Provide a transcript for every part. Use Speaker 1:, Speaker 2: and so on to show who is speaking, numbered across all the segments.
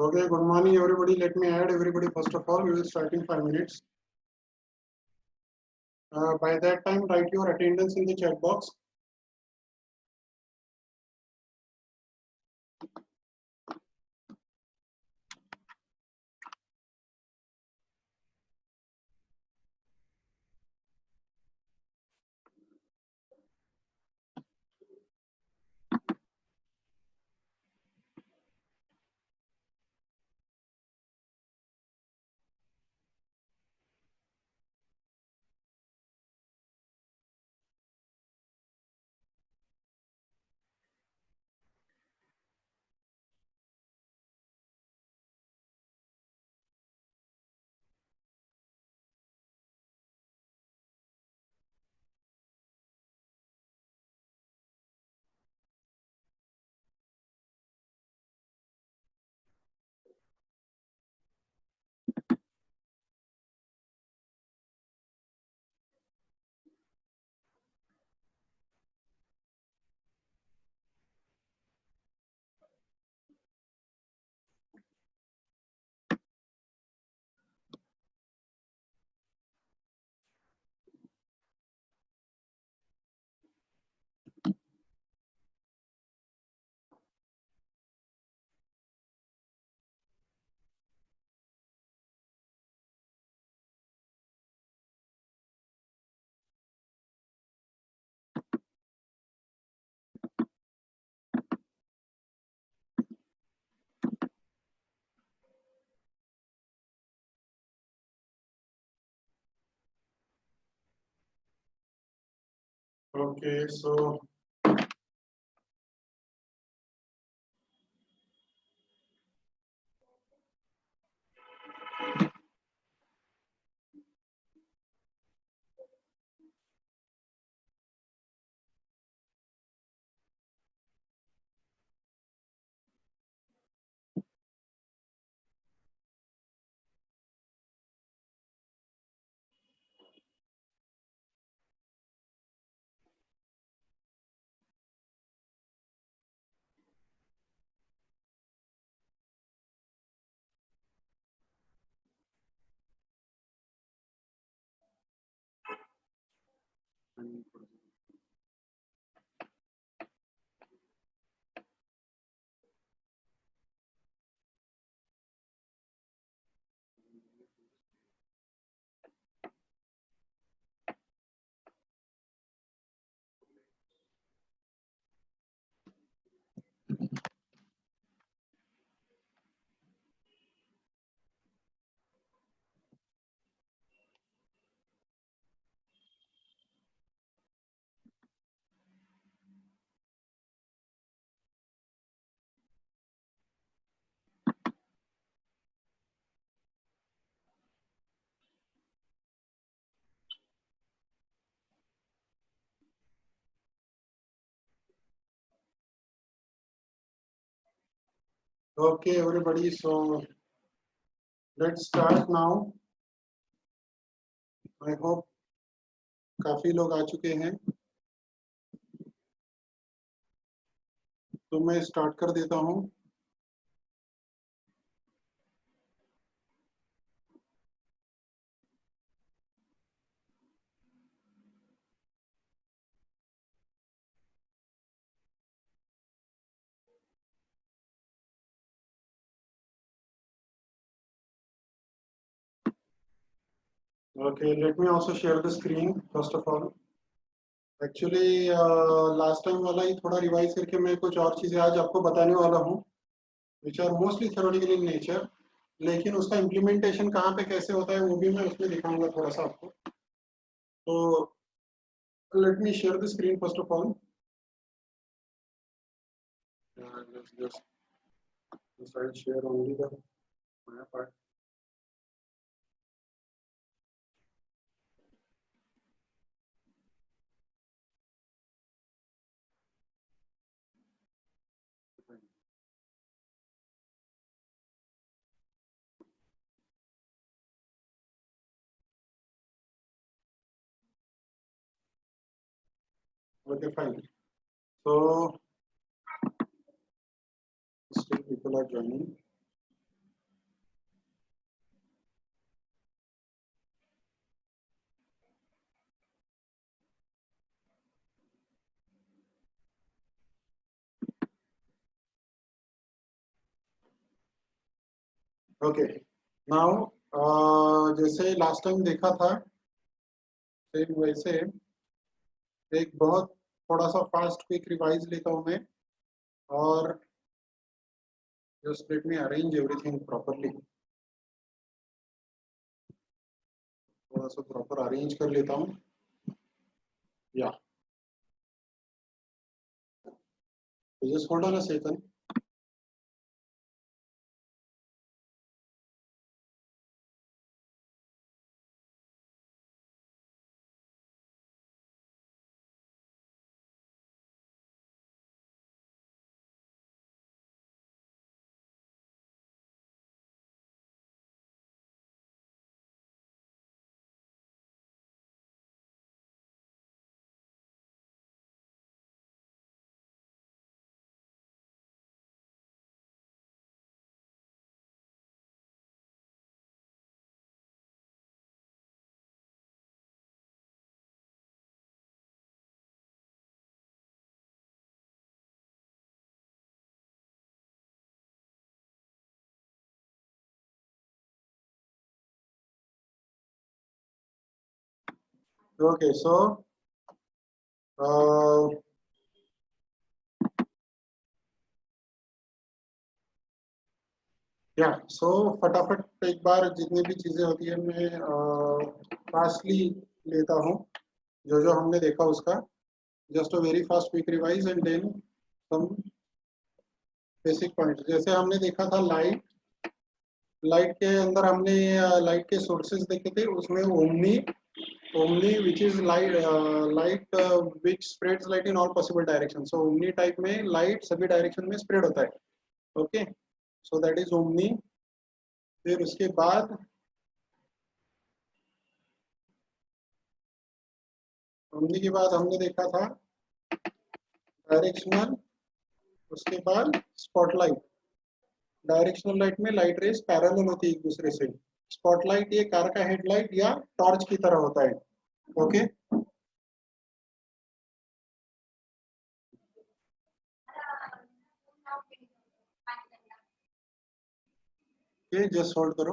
Speaker 1: Okay, good morning everybody. Let me add everybody first of all. We will start in 5 minutes. By that time, write your attendance in the chat box. Okay, so okay everybody. So let's start now. I hope काफी लोग आ चुके हैं. तो मैं start कर देता हूँ. Okay, let me also share the screen first of all. Actually last time वाला ही थोड़ा रिवाइज करके मैं कुछ और चीजें आज आपको बताने वाला हूँ which are mostly theoretical in nature, लेकिन उसका इम्प्लीमेंटेशन कहाँ पे कैसे होता है वो भी मैं उसमें दिखाऊंगा थोड़ा सा आपको. तो let me share the screen first of all. Just share only the my part. Okay, fine. So still people are joining. Okay now जैसे लास्ट टाइम देखा था सेम वैसे एक बहुत थोड़ा सा फास्ट क्विक रिवाइज लेता हूँ मैं और just let me arrange everything properly, थोड़ा सा प्रॉपर अरेंज कर लेता हूँ या just hold on a second. Okay so या सो फटाफट एक बार जितनी भी चीजें होती है मैं फास्टली लेता हूँ जो जो हमने देखा उसका, just a very fast quick revise and then some basic point. जैसे हमने देखा था लाइट, लाइट के अंदर हमने लाइट के सोर्सेज देखे थे, उसमें omni, omni which is light, light which spreads light in all possible direction. So omni type में लाइट सभी डायरेक्शन में स्प्रेड होता है। Okay so that is omni. फिर उसके बाद ओमनी के बाद हमने देखा था डायरेक्शनल, उसके बाद स्पॉटलाइट। डायरेक्शनल लाइट में लाइट रेस पैरेलल होती है एक दूसरे से। स्पॉटलाइट ये कार का हेडलाइट या टॉर्च की तरह होता है। ओके ये जस्ट होल्ड करो।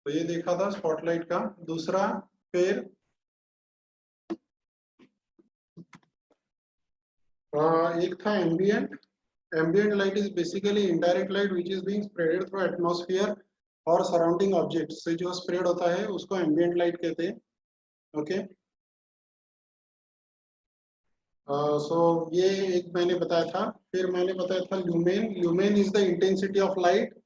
Speaker 1: तो ये देखा था स्पॉटलाइट का। दूसरा फिर एक था ambient. Ambient light is basically indirect light which is being spreaded through atmosphere और सराउंडिंग ऑब्जेक्ट से जो स्प्रेड होता है उसको एम्बियंट लाइट कहते हैं। ओके सो ये एक मैंने बताया था। फिर मैंने बताया था lumen. Lumen is the intensity of light.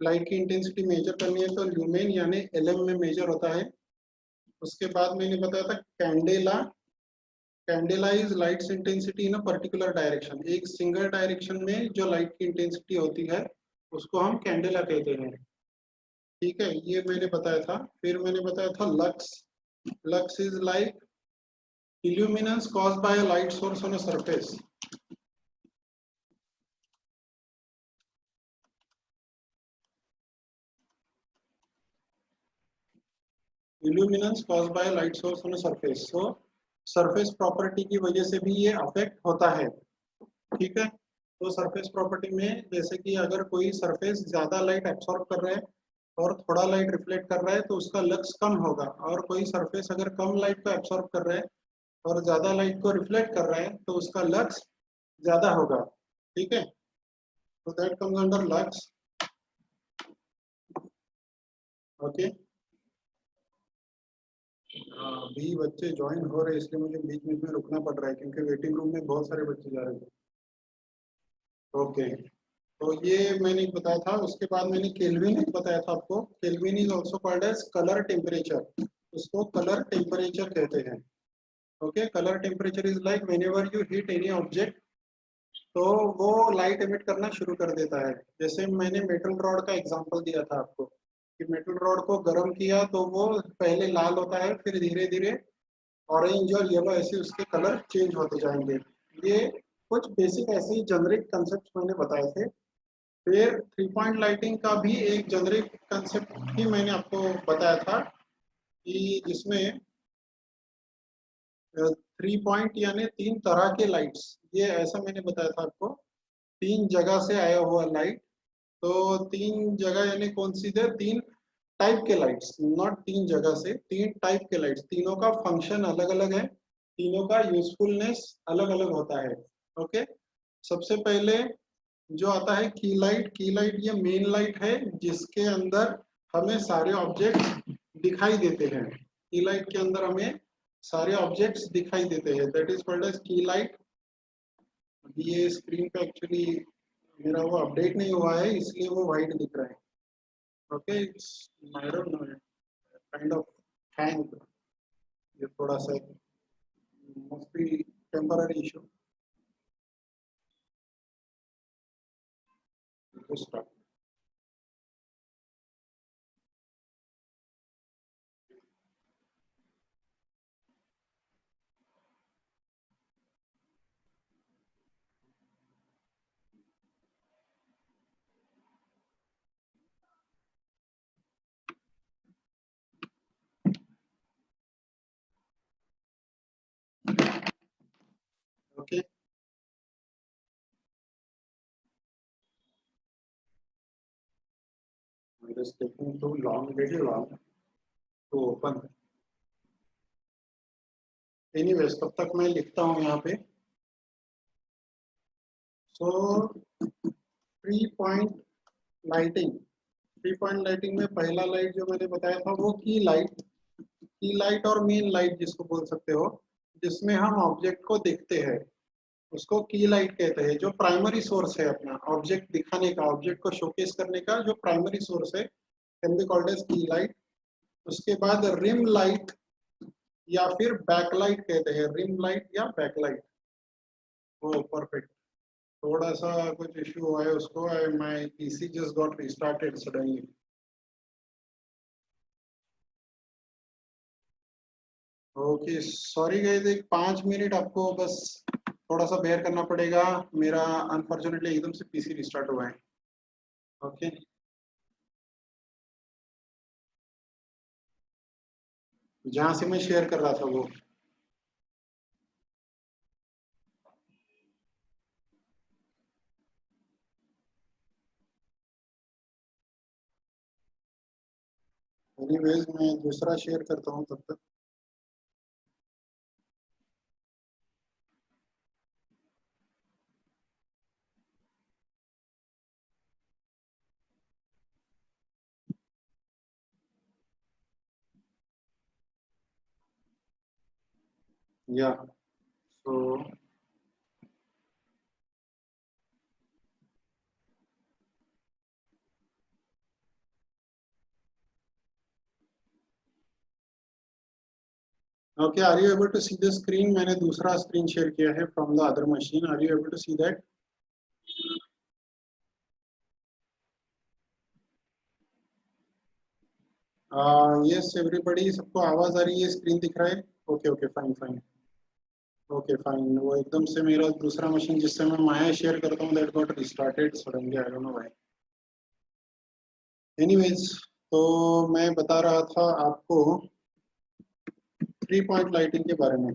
Speaker 1: Light की इंटेंसिटी मेजर करनी है तो ल्यूमेन यानी एलएम में मेजर होता है। उसके बाद मैंने बताया था candela. Candela is lights intensity in a particular direction. एक सिंगल डायरेक्शन में जो लाइट की इंटेंसिटी होती है उसको हम कैंडेला कहते हैं। ठीक है ये मैंने बताया था। फिर मैंने बताया था lux. Lux is like illuminance caused by a light source on a surface. Illuminance caused by a light source on a surface. So surface property की वजह से भी ये अफेक्ट होता है। ठीक है तो सरफेस प्रॉपर्टी में जैसे कि अगर कोई सरफेस ज्यादा लाइट एब्सॉर्ब कर रहा है और थोड़ा लाइट रिफ्लेक्ट कर रहा है तो उसका लक्स कम होगा, और कोई सरफेस अगर कम लाइट को एब्सॉर्ब कर रहा है और ज्यादा लाइट को रिफ्लेक्ट कर रहा है तो उसका लक्स ज्यादा होगा। ठीक है तो that comes under lux. Okay अभी बच्चे ज्वाइन हो रहे हैं इसलिए मुझे बीच बीच में रुकना पड़ रहा है क्योंकि वेटिंग रूम में बहुत सारे बच्चे जा रहे हैं। ओके तो ये मैंने एक बताया था। उसके बाद मैंने केल्विन एक बताया था आपको। Kelvin is also called as colour temperature. उसको कलर टेम्परेचर कहते हैं। Okay colour temperature is like whenever you heat any object तो वो लाइट एमिट करना शुरू कर देता है। जैसे मैंने मेटल रॉड का एग्जांपल दिया था आपको कि मेटल रॉड को गर्म किया तो वो पहले लाल होता है फिर धीरे धीरे ऑरेंज और येलो ऐसे उसके कलर चेंज होते जाएंगे। ये कुछ बेसिक ऐसे ही जेनरिक कंसेप्ट मैंने बताए थे। फिर थ्री पॉइंट लाइटिंग का भी एक जेनरिक कंसेप्ट भी मैंने आपको बताया था कि जिसमें थ्री पॉइंट यानी तीन तरह के लाइट्स, ये ऐसा मैंने बताया था आपको, तीन जगह से आया हुआ लाइट। तो तीन जगह यानी कौन सी थे, तीन टाइप के लाइट्स, नॉट तीन जगह से, तीन टाइप के लाइट्स, तीनों का फंक्शन अलग अलग है, तीनों का यूजफुलनेस अलग अलग होता है। ओके, सबसे पहले जो आता है की लाइट। की लाइट ये मेन लाइट है जिसके अंदर हमें सारे ऑब्जेक्ट दिखाई देते हैं। की लाइट के अंदर हमें सारे ऑब्जेक्ट्स दिखाई देते हैं, दैट इज कॉल्ड एज की लाइट। अभी ये स्क्रीन पे एक्चुअली मेरा वो अपडेट नहीं हुआ है इसलिए वो वाइट दिख रहा है। Okay, it's I don't know, kind of hang, ये थोड़ा सा mostly temporary issue. Okay, it is taking too long, very long to open. Anyways तब तक मैं लिखता हूँ यहाँ पे। So three point lighting, three point lighting में पहला लाइट जो मैंने बताया था वो की लाइट, की लाइट और मेन लाइट जिसको बोल सकते हो, जिसमें हम ऑब्जेक्ट को देखते हैं, उसको की लाइट कहते हैं। जो प्राइमरी सोर्स है अपना ऑब्जेक्ट दिखाने का, ऑब्जेक्ट को शोकेस करने का जो प्राइमरी सोर्स है, कैन बी कॉल्ड एज की लाइट। उसके बाद रिम लाइट या फिर बैकलाइट कहते हैं, रिम लाइट या बैकलाइट। ओ परफेक्ट, थोड़ा सा कुछ इश्यू हुआ है उसको, my PC just got restarted suddenly. Okay sorry guys, एक 5 मिनट आपको बस थोड़ा सा बेयर करना पड़ेगा, मेरा अनफॉर्चुनेटली एकदम से पीसी रिस्टार्ट हुआ है। ओके, जहाँ से मैं शेयर कर रहा था वो। एनीवेज मैं दूसरा शेयर करता हूँ तब तक। या so okay, are you able to see the screen? मैंने दूसरा स्क्रीन शेयर किया है from the other machine, are you able to see that? Yes everybody, सबको आवाज आ रही है, स्क्रीन दिख रहा है? Okay okay, fine fine. Okay fine, वो एकदम से मेरा दूसरा मशीन जिससे मैं माया शेयर करता हूँ that got restarted suddenly, I don't know why. Anyways, तो मैं बता रहा था आपको थ्री पॉइंट लाइटिंग के बारे में।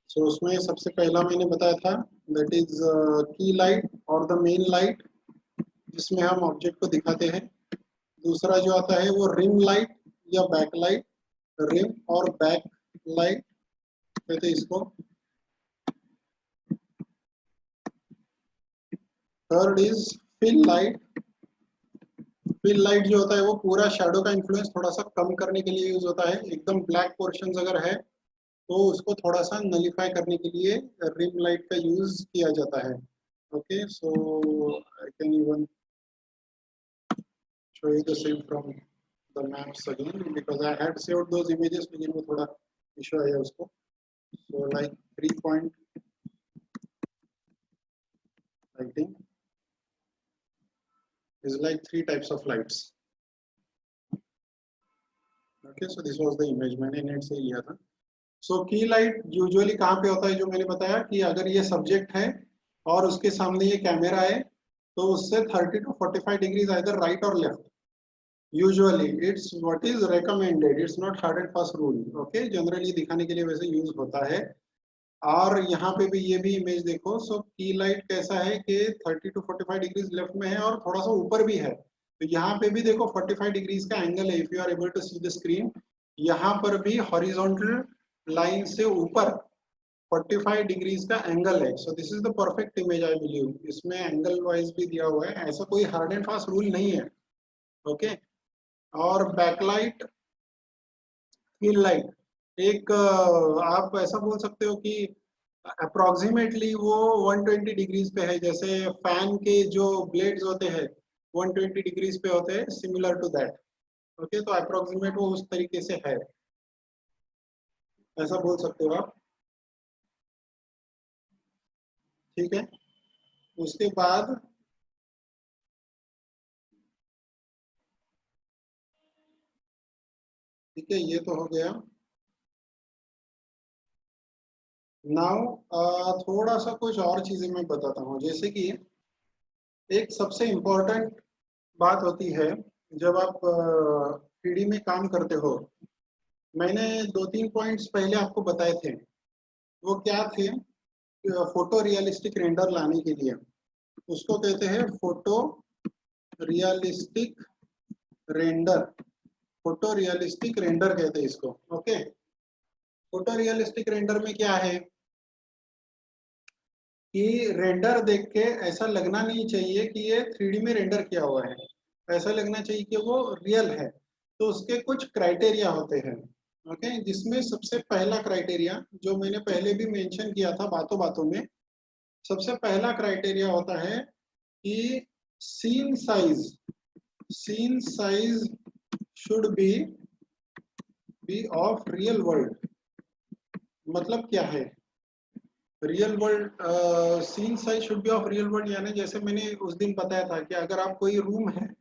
Speaker 1: सो उसमें सबसे पहला मैंने बताया था दैट इज की लाइट और द मेन लाइट, जिसमें हम ऑब्जेक्ट को दिखाते हैं। दूसरा जो आता है वो रिम लाइट या बैक लाइट, रिम और बैक लाइट कहते हैं इसको। Third is fill light. Fill light जो होता है वो पूरा शैडो का इन्फ्लुएंस थोड़ा सा कम करने के लिए यूज होता है, एकदम ब्लैक पोर्शन अगर है तो उसको थोड़ा सा नलीफाई करने के लिए रिम लाइट का यूज किया जाता है। Okay, so I can even show you the same from the maps again because I had saved those images, लेकिन वो थोड़ा issue आया उसको। So like 3 point lighting, is like 3 types of lights. Okay, so this was the image, मैंने net से लिया था. So की लाइट यूजुअली कहाँ पे होता है, जो मैंने बताया कि अगर ये सब्जेक्ट है और उसके सामने ये कैमरा है तो उससे 30 to 45 डिग्रीज आइदर राइट और left. Usually it's what is recommended, it's not hard and fast rule. Okay, generally दिखाने के लिए वैसे यूज होता है. और यहाँ पे भी ये भी इमेज देखो. सो की लाइट कैसा है कि 30 to 45 डिग्रीज लेफ्ट में है और थोड़ा सा ऊपर भी है. तो यहाँ पे भी देखो 45 डिग्रीज का एंगल है. If you are able to see the screen, यहाँ पर भी हॉरिजॉन्टल लाइन से ऊपर 45 डिग्रीज का एंगल है. So this is the perfect image I believe. इसमें एंगल वाइज भी दिया हुआ है, ऐसा कोई हार्ड एंड फास्ट रूल नहीं है. ओके. और बैकलाइट, फील लाइट, एक आप ऐसा बोल सकते हो कि अप्रोक्सीमेटली वो 120 डिग्रीज पे है. जैसे फैन के जो ब्लेड्स होते हैं 120 डिग्रीज पे होते हैं, सिमिलर टू दैट. ओके, तो अप्रोक्सीमेट वो उस तरीके से है, ऐसा बोल सकते हो आप. ठीक है. उसके बाद ठीक है, ये तो हो गया. नाउ थोड़ा सा कुछ और चीजें मैं बताता हूँ. जैसे कि एक सबसे इम्पोर्टेंट बात होती है जब आप 3D में काम करते हो. मैंने 2-3 पॉइंट्स पहले आपको बताए थे. वो क्या थे? फोटो रियलिस्टिक रेंडर लाने के लिए उसको कहते हैं photo realistic render. Photo realistic render कहते हैं इसको. ओके. फोटो रियलिस्टिक रेंडर में क्या है कि रेंडर देख के ऐसा लगना नहीं चाहिए कि ये 3D में रेंडर किया हुआ है. ऐसा लगना चाहिए कि वो रियल है. तो उसके कुछ क्राइटेरिया होते हैं. ओके, जिसमें सबसे पहला क्राइटेरिया जो मैंने पहले भी मेंशन किया था बातों बातों में, सबसे पहला क्राइटेरिया होता है कि scene size should be of real world. मतलब क्या है real world? Scene size should be of real world, यानी जैसे मैंने उस दिन बताया था कि अगर आप कोई रूम है,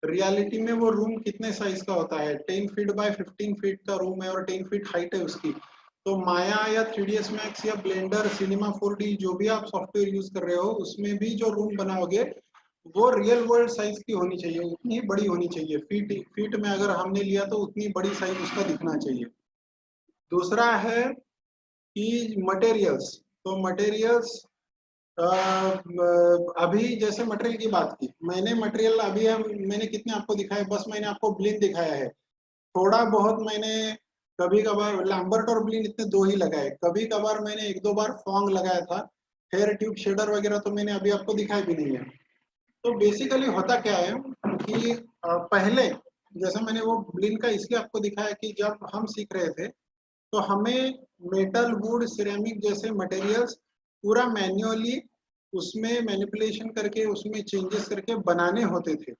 Speaker 1: रियलिटी में वो रूम कितने साइज का होता है, 10 फीट बाय 15 फीट का रूम है और 10 फीट हाइट है उसकी. तो माया या 3ds मैक्स या ब्लेंडर, सिनेमा 4D, जो भी आप सॉफ्टवेयर यूज कर रहे हो, उसमें भी जो रूम बनाओगे वो रियल वर्ल्ड साइज की होनी चाहिए, उतनी बड़ी होनी चाहिए. फीट में अगर हमने लिया तो उतनी बड़ी साइज उसका दिखना चाहिए. दूसरा है कि मटेरियल्स. तो मटेरियल्स, अभी जैसे मटेरियल की बात की मैंने, मटेरियल अभी मैंने कितने आपको दिखाए? बस मैंने आपको ब्लिन दिखाया है. थोड़ा बहुत मैंने कभी कभार लैम्बर्ट और ब्लिन इतने दो ही लगाए. कभी कभार मैंने 1-2 बार फॉन्ग लगाया था. हेयर ट्यूब शेडर वगैरह तो मैंने अभी आपको दिखाई भी नहीं है. तो बेसिकली होता क्या है कि पहले जैसे मैंने वो ब्लिन का इसलिए आपको दिखाया कि जब हम सीख रहे थे तो हमें मेटल, वुड, सिरेमिक जैसे मटेरियल्स पूरा मैन्युअली उसमें मैनिपुलेशन करके उसमें चेंजेस करके बनाने होते थे.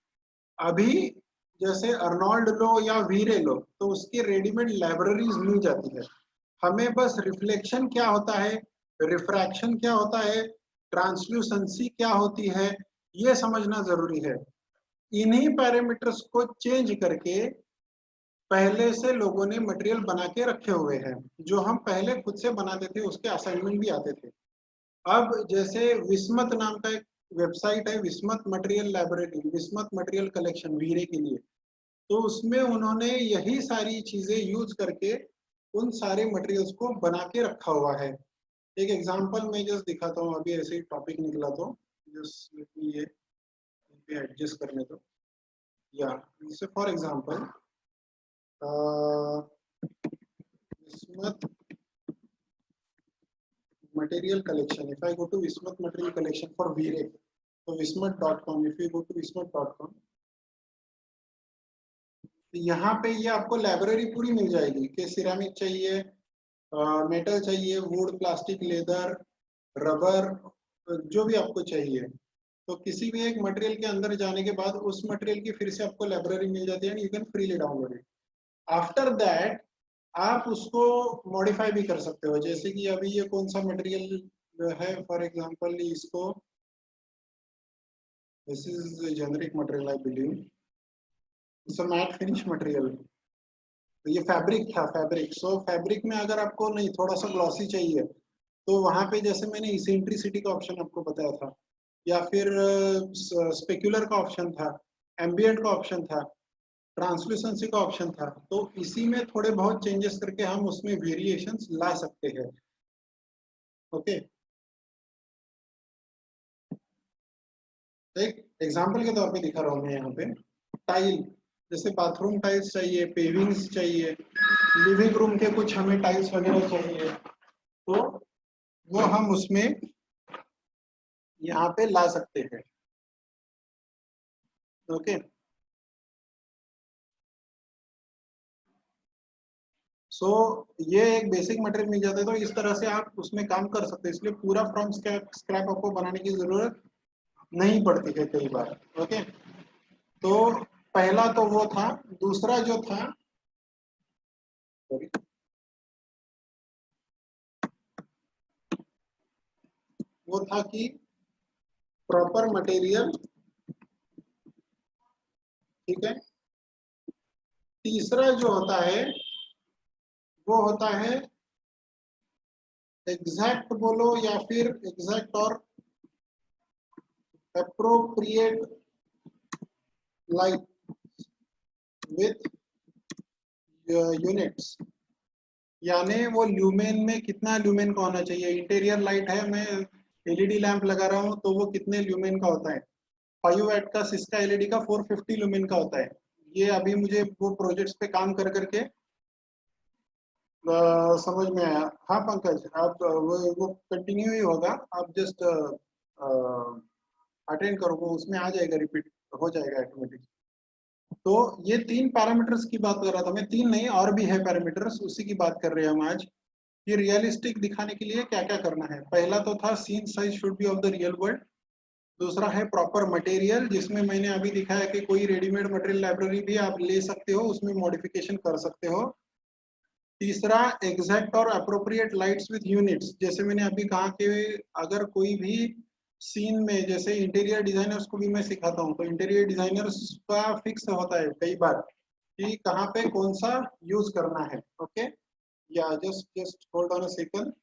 Speaker 1: अभी जैसे अर्नोल्ड लो या वीरे लो तो उसकी रेडीमेड लाइब्रेरीज मिल जाती है. हमें बस रिफ्लेक्शन क्या होता है, रिफ्रैक्शन क्या होता है, ट्रांसल्यूसेंसी क्या होती है, ये समझना जरूरी है. इन्हीं पैरामीटर्स को चेंज करके पहले से लोगों ने मटेरियल बना के रखे हुए हैं. जो हम पहले खुद से बनाते थे उसके असाइनमेंट भी आते थे. अब जैसे विस्मत नाम का एक वेबसाइट है, विस्मत मटेरियल लाइब्रेरी, विस्मत मटेरियल कलेक्शन वीरे के लिए. तो उसमें उन्होंने यही सारी चीजें यूज करके उन सारे मटेरियल्स को बना के रखा हुआ है. एक एग्जांपल मैं जस्ट दिखाता हूँ. अभी ऐसे ही टॉपिक निकला तो जस्ट लेट मी ये एडजस्ट करने दो. या जैसे for example bismuth material collection. If I go to Vismat material collection for VREC, so vismat.com, if you go to vismat.com, तो यहाँ पे ये आपको लाइब्रेरी पूरी मिल जाएगी कि सिरेमिक चाहिए, मेटल चाहिए, वुड, प्लास्टिक, लेदर, रबर, जो भी आपको चाहिए. तो किसी भी एक मटेरियल के अंदर जाने के बाद उस मटेरियल की फिर से आपको लाइब्रेरी मिल जाती है and you can freely download it. After that आप उसको मॉडिफाई भी कर सकते हो. जैसे कि अभी ये कौन सा मटेरियल है, फॉर एग्जांपल इसको this is generic material I believe, it's a matte finish material. तो ये फैब्रिक था, फैब्रिक। सो फैब्रिक में अगर आपको नहीं थोड़ा सा ग्लॉसी चाहिए तो वहां पे जैसे मैंने इसेंट्रिसिटी का ऑप्शन आपको बताया था, या फिर स्पेक्युलर का ऑप्शन था, एम्बियंट का ऑप्शन था, ट्रांसलूसेंसी का ऑप्शन था, तो इसी में थोड़े बहुत चेंजेस करके हम उसमें वेरिएशंस ला सकते हैं। ओके, एक एग्जांपल के तौर पे दिखा रहा हूँ मैं यहाँ पे। टाइल, जैसे बाथरूम टाइल्स चाहिए, पेविंग्स चाहिए, लिविंग रूम के कुछ हमें टाइल्स वगैरह चाहिए, तो वो हम उसमें यहाँ पे ला सकते हैं। ओके, सो ये एक बेसिक मटेरियल मिल जाता है, तो इस तरह से आप उसमें काम कर सकते हैं, इसलिए पूरा फ्रॉम स्क्रैप आपको बनाने की जरूरत नहीं पड़ती है कई बार। ओके, तो पहला तो वो था। दूसरा जो था, वो था कि प्रॉपर मटेरियल, ठीक है। तीसरा जो होता है वो होता है एग्जैक्ट बोलो या फिर एग्जैक्ट और अप्रोप्रिएट लाइट विथ यूनिट्स, यानी वो ल्यूमेन में कितना ल्यूमेन का होना चाहिए। इंटीरियर लाइट है, मैं एलईडी लैंप लगा रहा हूँ तो वो कितने ल्यूमेन का होता है। 5 वाट का सिस्का एलईडी का 450 ल्यूमेन का होता है। ये अभी मुझे वो प्रोजेक्ट्स पे काम कर करके समझ में आया। हाँ पंकज, आप वो कंटिन्यू ही होगा, आप जस्ट अटेंड करो, वो उसमें आ जाएगा, रिपीट हो जाएगा ऑटोमेटिक। तो ये 3 पैरामीटर्स की बात कर रहा था मैं, 3 नहीं और भी है पैरामीटर्स, उसी की बात कर रहे हैं हम आज। ये रियलिस्टिक दिखाने के लिए क्या क्या करना है। पहला तो था scene size should be of the real world. दूसरा है प्रॉपर मटेरियल, जिसमें मैंने अभी दिखाया कि कोई रेडीमेड मटेरियल लाइब्रेरी भी आप ले सकते हो, उसमें मॉडिफिकेशन कर सकते हो। तीसरा एग्जैक्ट और अप्रोप्रिएट लाइट्स विद यूनिट्स, जैसे मैंने अभी कहा कि अगर कोई भी सीन में, जैसे इंटीरियर डिजाइनर्स को भी मैं सिखाता हूँ, तो इंटीरियर डिजाइनर्स का फिक्स होता है कई बार कि कहाँ पे कौन सा यूज करना है। ओके, या just just hold on a second.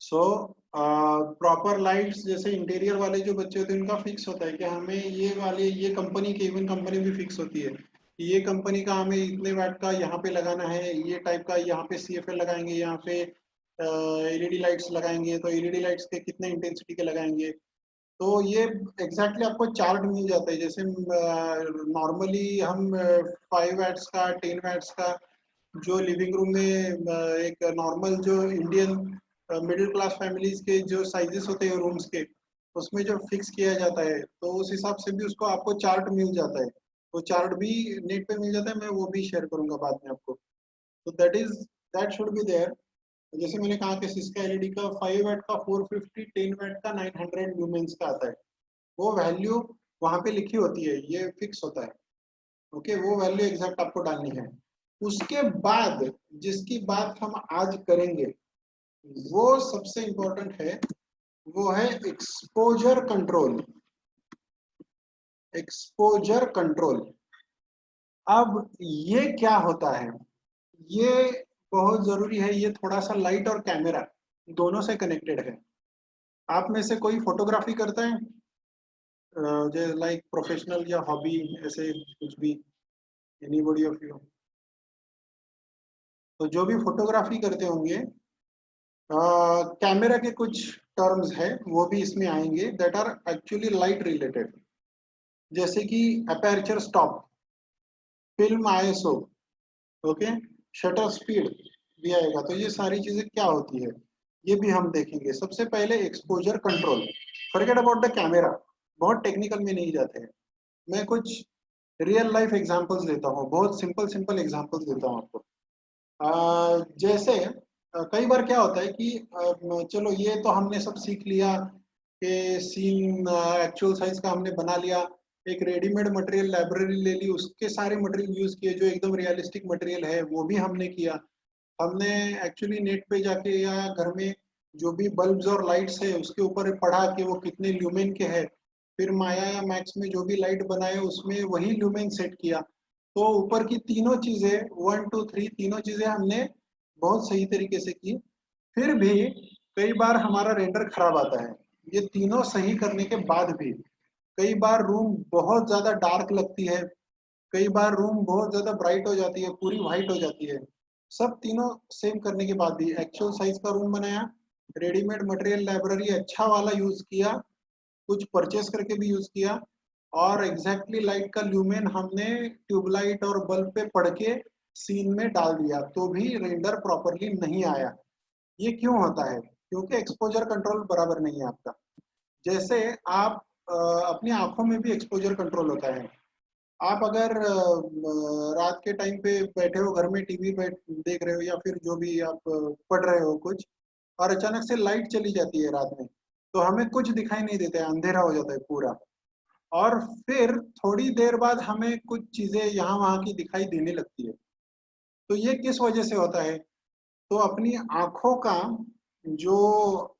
Speaker 1: So proper lights, जैसे इंटीरियर वाले जो बच्चे होते हैं उनका फिक्स होता है कि हमें ये वाले, ये कंपनी की, इवन कंपनी भी फिक्स होती है कि ये कंपनी का हमें इतने वाट का यहाँ पे लगाना है, ये टाइप का यहाँ पे सीएफएल लगाएंगे, यहाँ पे एलईडी लाइट्स लगाएंगे, तो एलईडी लाइट्स के कितने इंटेंसिटी के लगाएंगे। तो ये एग्जैक्टली आपको चार्ट मिल जाता है। जैसे नॉर्मली हम 5 वैट्स का, 10 वैट्स का, जो लिविंग रूम में एक नॉर्मल जो इंडियन मिडिल क्लास फैमिलीज के जो साइजेस होते हैं रूम्स के, उसमें जो फिक्स किया जाता है, तो उस हिसाब से भी उसको आपको चार्ट मिल जाता है। तो चार्ट भी नेट पे मिल जाता है, मैं वो भी शेयर करूंगा बाद में आपको। तो दैट शुड बी देयर। जैसे मैंने कहा कि सिस्का एलईडी का 5 वाट का 450, 10 वाट का 900 ल्यूमेंस का आता है। वो वैल्यू वहां पे लिखी होती है, ये फिक्स होता है। ओके, वो वैल्यू एग्जैक्ट आपको डालनी है। उसके बाद जिसकी बात हम आज करेंगे वो सबसे इंपॉर्टेंट है, वो है एक्सपोजर कंट्रोल। एक्सपोजर कंट्रोल, अब ये क्या होता है, ये बहुत जरूरी है। ये थोड़ा सा लाइट और कैमरा दोनों से कनेक्टेड है। आप में से कोई फोटोग्राफी करता है, जो लाइक प्रोफेशनल या हॉबी, ऐसे कुछ भी, एनीबॉडी ऑफ यू? तो जो भी फोटोग्राफी करते होंगे, कैमरा के कुछ टर्म्स है वो भी इसमें आएंगे, that are actually light related. जैसे कि aperture stop, film ISO, okay, shutter speed भी आएगा। तो ये सारी चीजें क्या होती है ये भी हम देखेंगे। सबसे पहले exposure control, forget about the camera, बहुत टेक्निकल में नहीं जाते हैं। मैं कुछ रियल लाइफ एग्जांपल्स देता हूँ, बहुत सिंपल सिंपल एग्जांपल्स देता हूँ आपको। जैसे कई बार क्या होता है कि चलो ये तो हमने सब सीख लिया कि सीन एक्चुअल साइज का हमने बना लिया, एक रेडीमेड मटेरियल लाइब्रेरी ले ली, उसके सारे मटेरियल यूज किए जो एकदम रियलिस्टिक मटेरियल है वो भी हमने किया। हमने एक्चुअली नेट पे जाके या घर में जो भी बल्ब्स और लाइट्स है उसके ऊपर पढ़ा कि वो कितने ल्यूमेन के हैं, फिर माया या मैक्स में जो भी लाइट बनाए उसमें वही ल्यूमेन सेट किया। तो ऊपर की तीनों चीजें 1 2 3 तीनों चीजें हमने बहुत सही तरीके से की। फिर भी कई बार हमारा रेंडर खराब आता है, ये तीनों सही करने के बाद भी। कई बार रूम बहुत ज्यादा डार्क लगती है, कई बार रूम बहुत ज्यादा ब्राइट हो जाती है, पूरी व्हाइट हो जाती है। सब तीनों सेम करने के बाद भी एक्चुअल साइज का रूम बनाया, रेडीमेड मटेरियल लाइब्रेरी अच्छा वाला यूज किया, कुछ परचेस करके भी यूज किया, और एग्जैक्टली लाइट का ल्यूमेन हमने ट्यूबलाइट और बल्ब पे पढ़ के सीन में डाल दिया, तो भी रेंडर प्रॉपरली नहीं आया। ये क्यों होता है? क्योंकि एक्सपोजर कंट्रोल बराबर नहीं है आपका। जैसे आप अपनी आंखों में भी एक्सपोजर कंट्रोल होता है। आप अगर रात के टाइम पे बैठे हो घर में टीवी पे देख रहे हो या फिर जो भी आप पढ़ रहे हो कुछ, और अचानक से लाइट चली जाती है रात में, तो हमें कुछ दिखाई नहीं देता है, अंधेरा हो जाता है पूरा। और फिर थोड़ी देर बाद हमें कुछ चीजें यहाँ वहाँ की दिखाई देने लगती है। तो ये किस वजह से होता है? तो अपनी आंखों का जो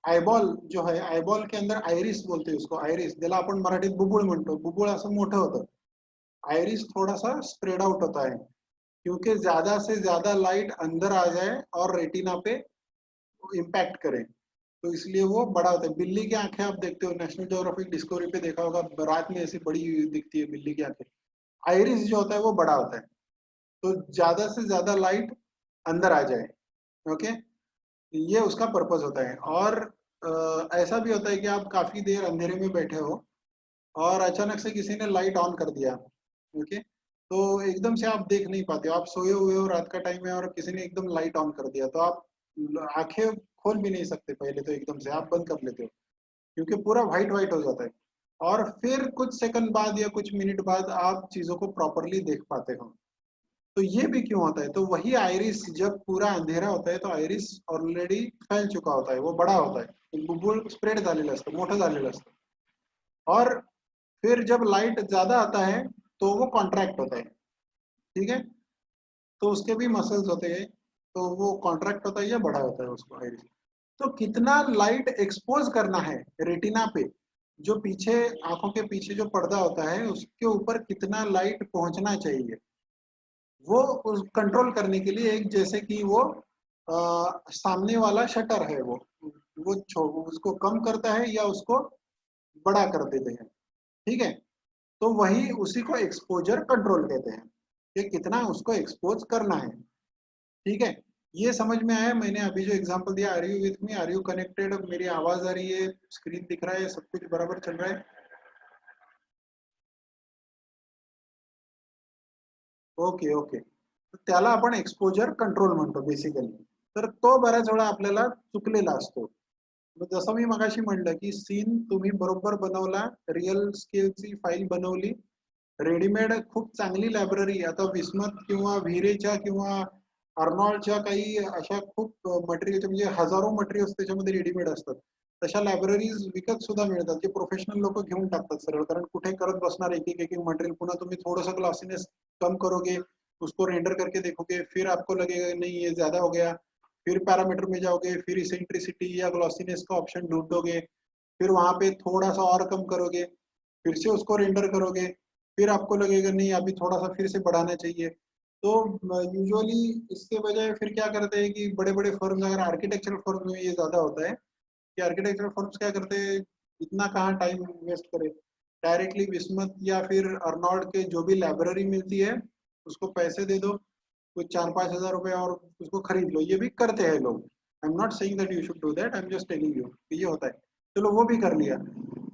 Speaker 1: आयबॉल जो है, आयबॉल के अंदर आयरिस बोलते हैं उसको, आयरिस ज्याला आपण मराठीत बुबुळ म्हणतो, बुबुळ असं मोठं होतं, आयरिस थोड़ा सा स्प्रेड आउट होता है, क्योंकि ज्यादा से ज्यादा लाइट अंदर आ जाए और रेटिना पे इम्पैक्ट करे, तो इसलिए वो बड़ा होता है। बिल्ली की आंखें आप देखते हो, नेशनल ज्योग्राफिक डिस्कवरी पे देखा होगा, रात में ऐसी बड़ी दिखती है बिल्ली की आंखें। आयरिस जो होता है वो बड़ा होता है, तो ज्यादा से ज्यादा लाइट अंदर आ जाए। ओके, ये उसका पर्पज होता है। और ऐसा भी होता है कि आप काफी देर अंधेरे में बैठे हो और अचानक से किसी ने लाइट ऑन कर दिया। ओके, तो एकदम से आप देख नहीं पाते हो, आप सोए हुए हो, रात का टाइम है और किसी ने एकदम लाइट ऑन कर दिया, तो आप आंखें खोल भी नहीं सकते, पहले तो एकदम से आप बंद कर लेते हो, क्योंकि पूरा व्हाइट व्हाइट हो जाता है। और फिर कुछ सेकंड बाद या कुछ मिनट बाद आप चीजों को प्रॉपरली देख पाते हो। तो ये भी क्यों होता है? तो वही आयरिस जब पूरा अंधेरा होता है तो आयरिस ऑलरेडी फैल चुका होता है, वो बड़ा होता है, बुबुळ स्प्रेड झालेलं असतं, मोठं झालेलं असतं। और फिर जब लाइट ज्यादा आता है तो वो कॉन्ट्रैक्ट होता है। ठीक है, तो उसके भी मसल्स होते हैं, तो वो कॉन्ट्रैक्ट होता है या बड़ा होता है उसको आयरिस। तो कितना लाइट एक्सपोज करना है रेटिना पे, जो पीछे आंखों के पीछे जो पर्दा होता है उसके ऊपर कितना लाइट पहुंचना चाहिए, वो उस कंट्रोल करने के लिए, एक जैसे कि वो सामने वाला शटर है, वो उसको कम करता है या उसको बड़ा कर देते हैं। ठीक है, तो वही उसी को एक्सपोजर कंट्रोल कहते हैं, कि कितना उसको एक्सपोज करना है। ठीक है, ये समझ में आया? मैंने अभी जो एग्जांपल दिया, are you with me, are you connected? मेरी आवाज आ रही है, स्क्रीन दिख रहा है, सब कुछ बराबर चल रहा है? ओके ओके, तर त्याला आपण एक्सपोजर कंट्रोल म्हणतो बेसिकली. तर तो बऱ्याच वेळा आपल्याला चुकलेला असतो. मग जसं मी मगाशी म्हणलं की सीन तुम्ही बरोबर बनवला, रिअल स्केलची फाईल बनवली, रेडीमेड खूप चांगली लायब्ररी, आता विस्मत किंवा व्हिरेच्या किंवा अर्नॉल्डच्या काही अशा खूप मटेरियलच्या, म्हणजे हजारो मटेरियल्स त्याच्यामध्ये रेडीमेड असतात. तशा लायब्ररीज विकत सुद्धा मिळतात, जे प्रोफेशनल लोक घेऊन टाकतात सरळ, कारण कुठे करत बसणार एक एक एक एक मटेरियल, पुन्हा तुम्ही थोडंसं ग्लॉसीनेस कम करोगे, उसको रेंडर करके देखोगे, फिर आपको लगेगा नहीं ये ज्यादा हो गया, फिर पैरामीटर में जाओगे, फिर इसेंट्रिसिटी या ग्लॉसीनेस का ऑप्शन ढूंढोगे, फिर वहां पे थोड़ा सा और कम करोगे, फिर से उसको रेंडर करोगे, फिर आपको लगेगा नहीं अभी थोड़ा सा फिर से बढ़ाना चाहिए। तो यूजुअली इसके बजाय फिर क्या करते हैं कि बड़े बड़े फर्म, अगर आर्किटेक्चरल फर्म में ये ज्यादा होता है कि आर्किटेक्चरल फर्म्स क्या करते हैं, इतना कहाँ टाइम वेस्ट करे, डायरेक्टली विस्मत या फिर अर्नॉल्ड के जो भी लाइब्रेरी मिलती है उसको पैसे दे दो, कुछ 4-5 हज़ार रुपए, और उसको खरीद लो। ये भी करते हैं लोग, आई am not saying that you should do that, I am just telling you ये होता है। चलो वो भी कर लिया,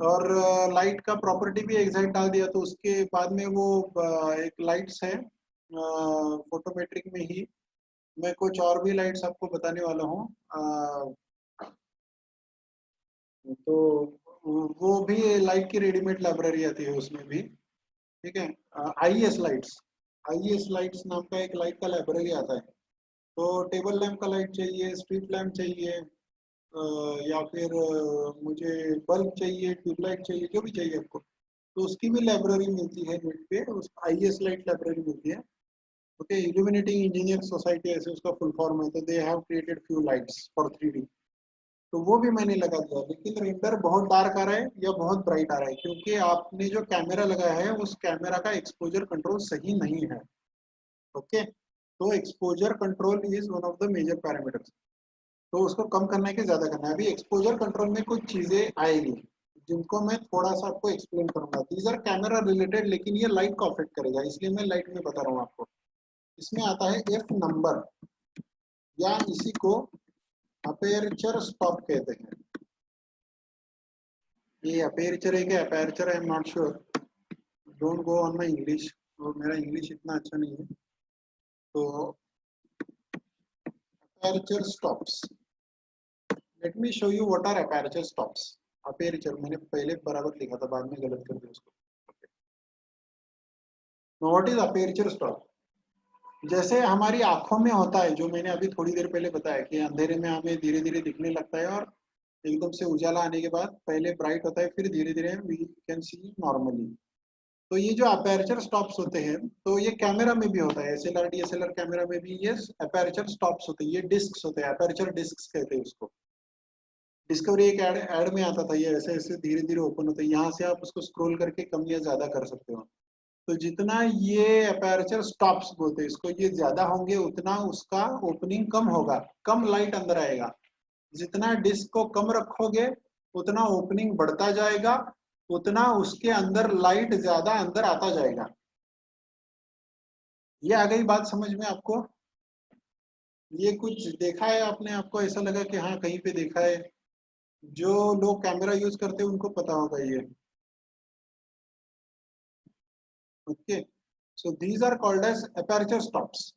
Speaker 1: और लाइट का प्रॉपर्टी भी एग्जैक्ट डाल दिया, तो उसके बाद में वो एक लाइट्स है फोटोमेट्रिक में ही, मैं कुछ और भी लाइट्स आपको बताने वाला हूँ। तो वो भी लाइट की रेडीमेड लाइब्रेरी आती है उसमें भी, ठीक है। IES लाइट्स, IES लाइट्स नाम का एक लाइट का लाइब्रेरी आता है। तो टेबल लैंप का लाइट चाहिए, स्ट्रीट लैंप चाहिए, या फिर मुझे बल्ब चाहिए, ट्यूबलाइट चाहिए, जो भी चाहिए आपको, तो उसकी भी लाइब्रेरी मिलती है नेट पे, उस IES लाइट लाइब्रेरी मिलती है। ओके, इल्यूमिनेटिंग इंजीनियर सोसाइटी ऐसे उसका फुल फॉर्म है। तो they have created few lights for 3D, तो वो भी मैंने लगा दिया। लेकिन रेंडर बहुत डार्क आ रहा है या बहुत ब्राइट आ रहा है, क्योंकि आपने जो कैमरा लगाया है उस कैमरा का एक्सपोजर कंट्रोल सही नहीं है। ओके, तो exposure control is one of the major parameters. तो उसको कम करना है कि ज्यादा करना है। अभी एक्सपोजर कंट्रोल में कुछ चीजें आएगी जिनको मैं थोड़ा सा आपको एक्सप्लेन करूंगा। दीज आर कैमरा रिलेटेड, लेकिन ये लाइट को अफेक्ट करेगा, इसलिए मैं लाइट में बता रहा हूँ आपको। इसमें आता है एफ नंबर, या इसी को अपेरचर स्टॉप कहते हैं। ये अपेरचर है क्या aperture, I am not sure, don't go on my English, और मेरा इंग्लिश इतना अच्छा नहीं है। तो aperture stops, let me show you what are aperture stops. Aperture मैंने पहले बराबर लिखा था, बाद में गलत कर दिया उसको। What is aperture stop? जैसे हमारी आंखों में होता है, जो मैंने अभी थोड़ी देर पहले बताया कि अंधेरे में हमें धीरे धीरे दिखने लगता है, और एकदम से उजाला आने के बाद पहले ब्राइट होता है, फिर धीरे धीरे वी कैन सी नॉर्मली। तो ये जो अपेरचर स्टॉप्स होते हैं, तो ये कैमरा में भी होता है, एसएलआर डीएसएलआर कैमरा में भी ये अपेरचर स्टॉप्स होते हैं, ये डिस्क्स होते हैं, अपेरचर डिस्क्स कहते हैं उसको। डिस्कवरी एक एड में आता था, ये ऐसे ऐसे धीरे धीरे ओपन होता है, यहाँ से आप उसको स्क्रॉल करके कम या ज्यादा कर सकते हो। तो जितना ये अपेरचर स्टॉप्स बोलते हैं इसको, ये ज्यादा होंगे उतना उसका ओपनिंग कम होगा, कम लाइट अंदर आएगा। जितना डिस्क को कम रखोगे उतना ओपनिंग बढ़ता जाएगा, उतना उसके अंदर लाइट ज्यादा अंदर आता जाएगा। ये आ गई बात समझ में आपको? ये कुछ देखा है आपने, आपको ऐसा लगा कि हाँ कहीं पे देखा है? जो लोग कैमरा यूज करते हैं उनको पता होगा ये। Okay, so these are called as aperture stops.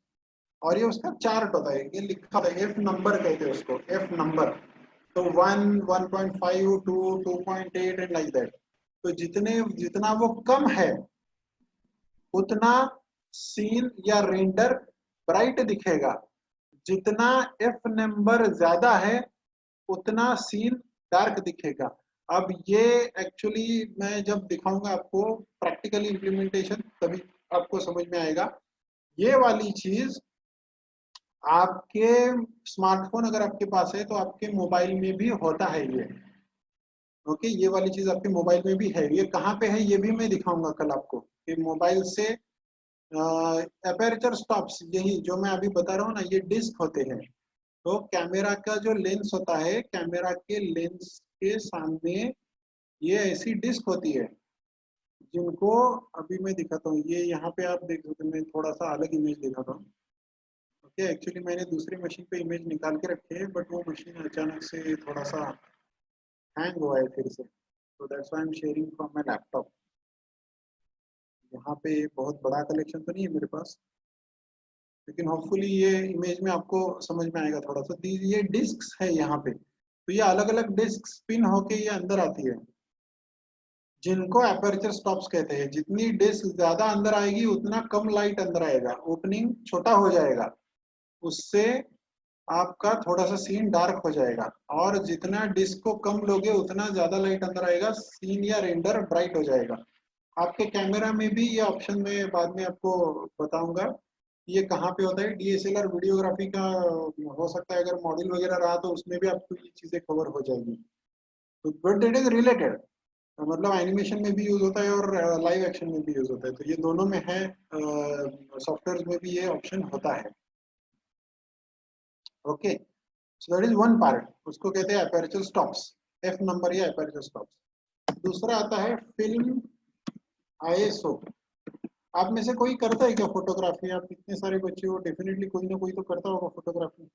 Speaker 1: और ये उसका चार्ट होता है, ये लिखा है, एफ नंबर कहते हैं उसको, एफ नंबर। तो 1, 1.5, 2, 2.8 एंड लाइक दैट। तो जितने जितना वो कम है उतना सीन या रेंडर ब्राइट दिखेगा, जितना एफ नंबर ज्यादा है उतना सीन डार्क दिखेगा। अब ये एक्चुअली मैं जब दिखाऊंगा आपको प्रैक्टिकली इम्प्लीमेंटेशन, तभी आपको समझ में आएगा। ये वाली चीज आपके स्मार्टफोन अगर आपके पास है तो आपके मोबाइल में भी होता है ये। ओके, ये वाली चीज आपके मोबाइल में भी है। ये कहाँ पे है ये भी मैं दिखाऊंगा कल आपको, कि मोबाइल से अपर्चर स्टॉप्स, यही जो मैं अभी बता रहा हूँ ना, ये डिस्क होते हैं। तो कैमरा का जो लेंस होता है, कैमरा के लेंस के सामने ये ऐसी डिस्क होती है, जिनको अभी मैं दिखाता हूँ। ये यहाँ पे आप देख सकते हैं, मैं थोड़ा सा अलग इमेज दिखाता हूँ। ओके, एक्चुअली मैंने दूसरी मशीन पे इमेज निकाल के रखे है, बट वो मशीन अचानक से थोड़ा सा हैंग हुआ है फिर से, तो that's why I am sharing from my laptop. यहाँ पे बहुत बड़ा कलेक्शन तो नहीं है मेरे पास, लेकिन होपफुली ये इमेज में आपको समझ में आएगा थोड़ा सा। ये डिस्क्स है यहाँ पे, तो ये अलग अलग डिस्क स्पिन होके ये अंदर आती है, जिनको अपर्चर स्टॉप्स कहते हैं। जितनी डिस्क ज्यादा अंदर आएगी उतना कम लाइट अंदर आएगा, ओपनिंग छोटा हो जाएगा, उससे आपका थोड़ा सा सीन डार्क हो जाएगा। और जितना डिस्क को कम लोगे उतना ज्यादा लाइट अंदर आएगा, सीन या रेंडर ब्राइट हो जाएगा। आपके कैमरा में भी ये ऑप्शन मैं बाद में आपको बताऊंगा ये कहाँ पे होता है। डीएसएलआर वीडियोग्राफी का हो सकता है, अगर मॉड्यूल वगैरह रहा तो उसमें भी आपको ये चीजें कवर हो जाएगी। तो बट इट इज रिलेटेड, मतलब एनिमेशन में भी यूज होता है और लाइव एक्शन में भी यूज होता है, तो ये दोनों में है। सॉफ्टवेयर में भी ये ऑप्शन होता है। Okay, so that is one part, उसको कहते हैं अपर्चर स्टॉप्स, एफ नंबर या अपर्चर स्टॉप्स। दूसरा आता है फिल्म आईएसओ। आप में से कोई करता है क्या फोटोग्राफी? आप इतने सारे बच्चे हो, डेफिनेटली कोई ना कोई तो करता होगा फोटोग्राफी।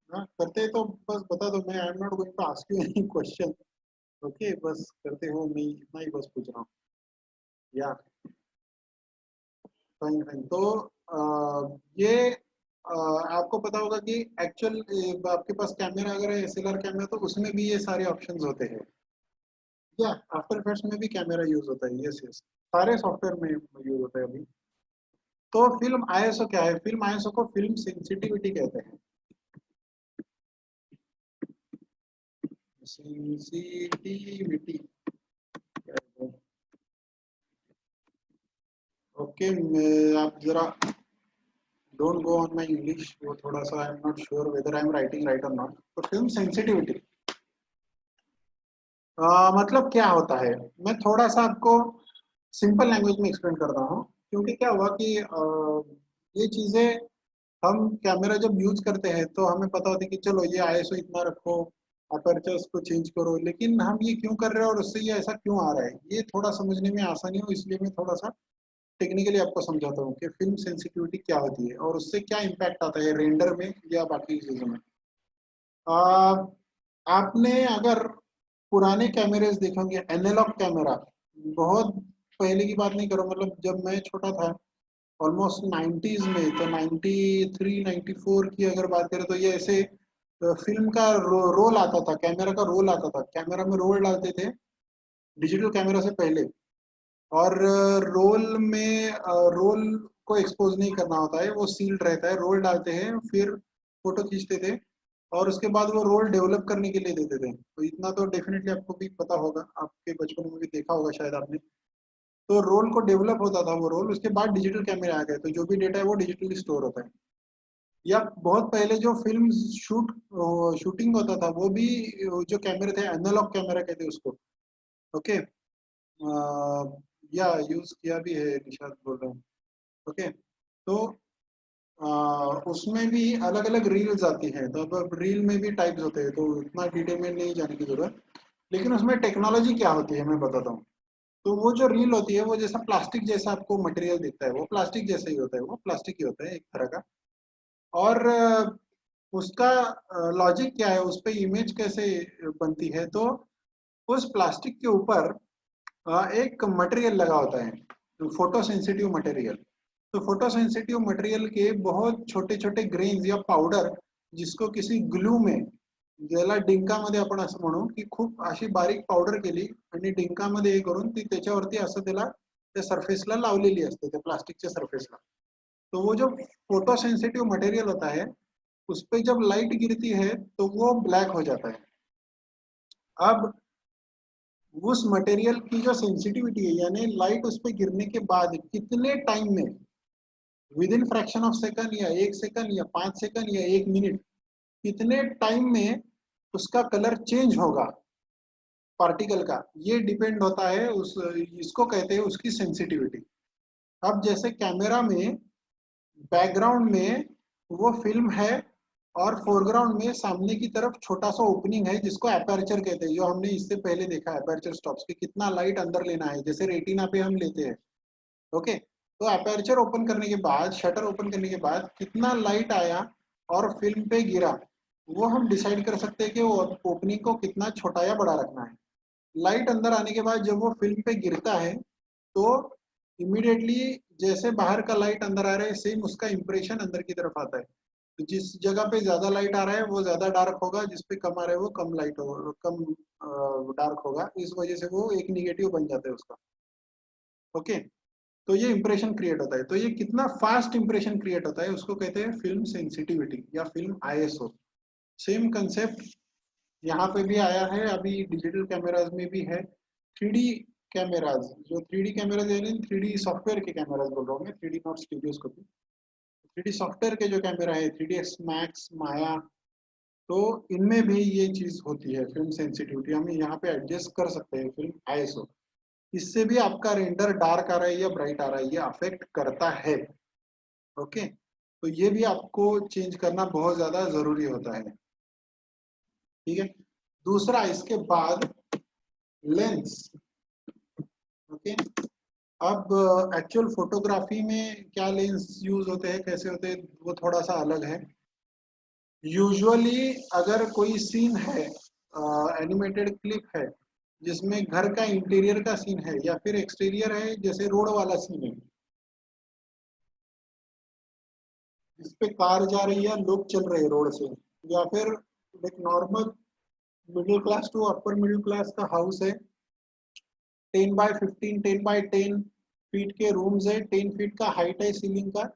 Speaker 1: हाँ करते हैं तो बस बता दो, मैं I am not going to ask you any question. Okay, बस करते हो, मैं इतना ही बस पूछ रहा हूँ। या फाइन फाइन। तो ये आपको पता होगा कि एक्चुअल आपके पास कैमरा अगर है एसएलआर कैमरा, तो उसमें भी ये सारे ऑप्शंस होते हैं। या आफ्टर इफेक्ट्स में भी कैमरा यूज होता है, यस यस, सारे सॉफ्टवेयर में यूज होता है अभी। तो फिल्म आईएसओ क्या है? फिल्म आईएसओ को फिल्म सेंसिटिविटी कहते हैं। सेंसिटिविटी, ओके, आप जरा don't go on my English, वो थोड़ा सा आई am not sure whether I am writing right और नॉट। तो फिल्म सेंसिटिविटी मतलब क्या होता है, मैं थोड़ा सा आपको सिंपल लैंग्वेज में एक्सप्लेन करता हूँ। क्योंकि क्या हुआ कि ये चीजें हम कैमरा जब यूज करते हैं तो हमें पता होता है कि चलो ये आईएसओ इतना रखो, अपर्चर्स को चेंज करो, लेकिन हम ये क्यों कर रहे हैं और उससे ये ऐसा क्यों आ रहा है, ये थोड़ा समझने में आसानी हो, इसलिए मैं थोड़ा सा टेक्निकली आपको समझाता हूँ कि फिल्म सेंसिटिविटी क्या होती है और उससे क्या इम्पैक्ट आता है रेंडर में या बाकी चीजों में। आ, आपने अगर पुराने कैमरेज देखेंगे, एनालॉग कैमरा, बहुत पहले की बात नहीं करो, मतलब जब मैं छोटा था, ऑलमोस्ट 90s में, तो 93 94 की अगर बात करें तो ये ऐसे फिल्म का रोल आता था, कैमरा का रोल आता था, कैमरा में रोल डालते थे डिजिटल कैमरा से पहले। और रोल में रोल को एक्सपोज नहीं करना होता है, वो सील्ड रहता है, रोल डालते हैं फिर फोटो खींचते थे और उसके बाद वो रोल डेवलप करने के लिए देते थे। तो इतना तो डेफिनेटली आपको भी पता होगा, आपके बचपन में भी देखा होगा शायद आपने। तो रोल को डेवलप होता था वो रोल, उसके बाद डिजिटल कैमरे आ गए, तो जो भी डेटा है वो डिजिटली स्टोर होता है। या बहुत पहले जो फिल्म शूटिंग होता था वो भी जो कैमरे थे एनालॉग कैमरा कहते हैं उसको। ओके, या यूज किया भी है, निशाद बोल रहा हूँ। ओके, तो उसमें भी अलग अलग रील्स आती हैं, तो अब रील में भी टाइप्स होते हैं, तो इतना डिटेल में नहीं जाने की जरूरत। लेकिन उसमें टेक्नोलॉजी क्या होती है मैं बताता हूँ। तो वो जो रील होती है वो जैसा प्लास्टिक जैसा आपको मटेरियल दिखता है, वो प्लास्टिक जैसा ही होता है, वो प्लास्टिक ही होता है एक तरह का। और उसका लॉजिक क्या है, उस पर इमेज कैसे बनती है, तो उस प्लास्टिक के ऊपर एक मटेरियल लगा होता है, फोटो सेंसिटिव मटेरियल। तो फोटो सेंसिटिव मटेरियल के बहुत छोटे छोटे ग्रेन्स या पावडर, जिसको किसी ग्लू में, ज्याला डिंकामध्ये आपण असं म्हणू की खूप अशी बारीक पावडर केली आणि डिंकामध्ये हे करून ती त्याच्यावरती असं त्याला त्या सरफेसला लावलेली असते, त्या प्लास्टिकच्या सरफेसला। तो वो जो फोटो सेंसिटिव मटेरियल होता है, उस पर जब लाइट गिरती है तो वो ब्लैक हो जाता है। अब उस मटेरियल की जो सेंसिटिविटी है, यानी लाइट उस पर गिरने के बाद कितने टाइम में, with in fraction of second या 1 सेकंड या 5 सेकंड या 1 मिनट, कितने टाइम में उसका कलर चेंज होगा पार्टिकल का, ये डिपेंड होता है उस, इसको कहते हैं उसकी सेंसिटिविटी। अब जैसे कैमरा में बैकग्राउंड में वो फिल्म है और फोरग्राउंड में सामने की तरफ छोटा सा ओपनिंग है जिसको अपर्चर कहते हैं, जो हमने इससे पहले देखा है अपर्चर स्टॉप्स के, कितना लाइट अंदर लेना है, जैसे रेटिना पे हम लेते हैं। ओके, तो अपर्चर ओपन करने के बाद, शटर ओपन करने के बाद कितना लाइट आया और फिल्म पे गिरा, वो हम डिसाइड कर सकते हैं कि वो ओपनिंग को कितना छोटा या बड़ा रखना है। लाइट अंदर आने के बाद जब वो फिल्म पे गिरता है तो इमीडिएटली जैसे बाहर का लाइट अंदर आ रहा है, सेम उसका इंप्रेशन अंदर की तरफ आता है। तो जिस जगह पे ज्यादा लाइट आ रहा है वो ज्यादा डार्क होगा, जिस पे कम आ रहा है वो कम लाइट होगा, कम डार्क होगा, इस वजह से वो एक निगेटिव बन जाता है उसका। ओके, तो ये इंप्रेशन क्रिएट होता है, तो ये कितना फास्ट इंप्रेशन क्रिएट होता है उसको कहते हैं फिल्म सेंसिटिविटी या फिल्म आईएसओ। सेम कंसेप्ट यहाँ पे भी आया है, अभी डिजिटल कैमराज में भी है। 3D कैमराज, जो 3D कैमराज यानी 3D सॉफ्टवेयर के कैमराज बोल रहा हूँ मैं, 3D not stereoscopy, 3D software के जो कैमरा है 3ds मैक्स, माया, तो इनमें भी ये चीज होती है फिल्म सेंसिटिविटी, हम यहाँ पे एडजस्ट कर सकते हैं फिल्म आईएसओ। इससे भी आपका रेंडर डार्क आ रहा है या ब्राइट आ रहा है ये अफेक्ट करता है। ओके, तो ये भी आपको चेंज करना बहुत ज्यादा जरूरी होता है। ठीक है, दूसरा इसके बाद लेंस। ओके, अब एक्चुअल फोटोग्राफी में क्या लेंस यूज होते हैं, कैसे होते हैं, वो थोड़ा सा अलग है। यूजुअली अगर कोई सीन है, एनिमेटेड क्लिप है जिसमें घर का इंटीरियर का सीन है या फिर एक्सटीरियर है, जैसे रोड वाला सीन है जिस पे कार जा रही है, लोग चल रहे हैं रोड से, या फिर एक normal middle class to upper middle class का हाउस है, 10x15, 10x10 फीट के रूम्स है, 10 फीट का हाइट है सीलिंग का,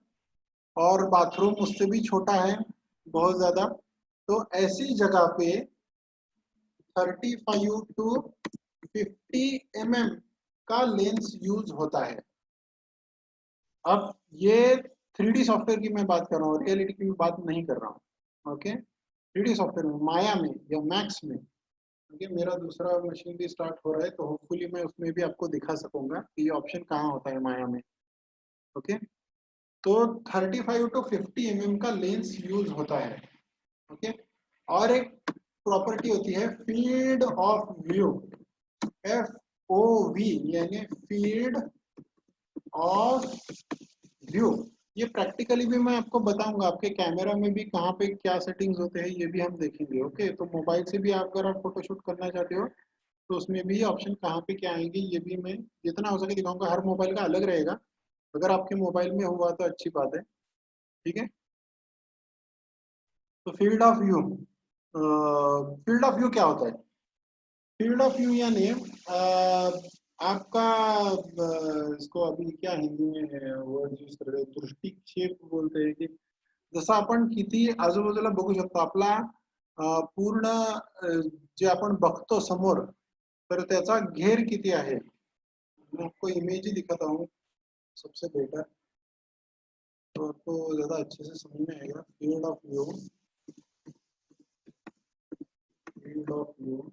Speaker 1: और बाथरूम उससे भी छोटा है बहुत ज्यादा। तो ऐसी जगह पे 35 टू 50 mm का लेंस यूज होता है। अब ये 3D सॉफ्टवेयर की मैं बात कर रहा हूँ, रियलिटी की बात नहीं कर रहा हूँ। ओके, 3D सॉफ्टवेयर में, माया में या मैक्स में। ओके, मेरा दूसरा मशीन भी स्टार्ट हो रहा है, तो होपफुली मैं उसमें भी आपको दिखा सकूंगा कि ये ऑप्शन कहाँ होता है माया में। ओके, तो 35 टू 50 mm का लेंस यूज होता है। ओके, और एक प्रॉपर्टी होती है फील्ड ऑफ व्यू, FOV, यानी फील्ड ऑफ व्यू। ये प्रैक्टिकली भी मैं आपको बताऊंगा, आपके कैमरा में भी कहाँ पे क्या सेटिंग्स होते हैं ये भी हम देखेंगे। ओके, तो मोबाइल से भी आप अगर आप फोटोशूट करना चाहते हो तो उसमें भी ऑप्शन कहाँ पे क्या आएंगे ये भी मैं जितना हो सके दिखाऊंगा। हर मोबाइल का अलग रहेगा, अगर आपके मोबाइल में हुआ तो अच्छी बात है। ठीक है, तो field of view, field of view क्या होता है? फील्ड ऑफ व्यू यानी आपका इसको अभी क्या हिंदी में वर्ड यूज कर रहे हैं, दृष्टिक्षेप बोलते हैं कि जसं आपण किती आजूबाजूला बघू शकतो, आपला पूर्ण जे आपण बघतो समोर, तर त्याचा घेर किती आहे। मैं आपको इमेज ही दिखाता हूँ सबसे बेटर, तो आपको ज्यादा अच्छे से समझ में आएगा। Field of view, field of view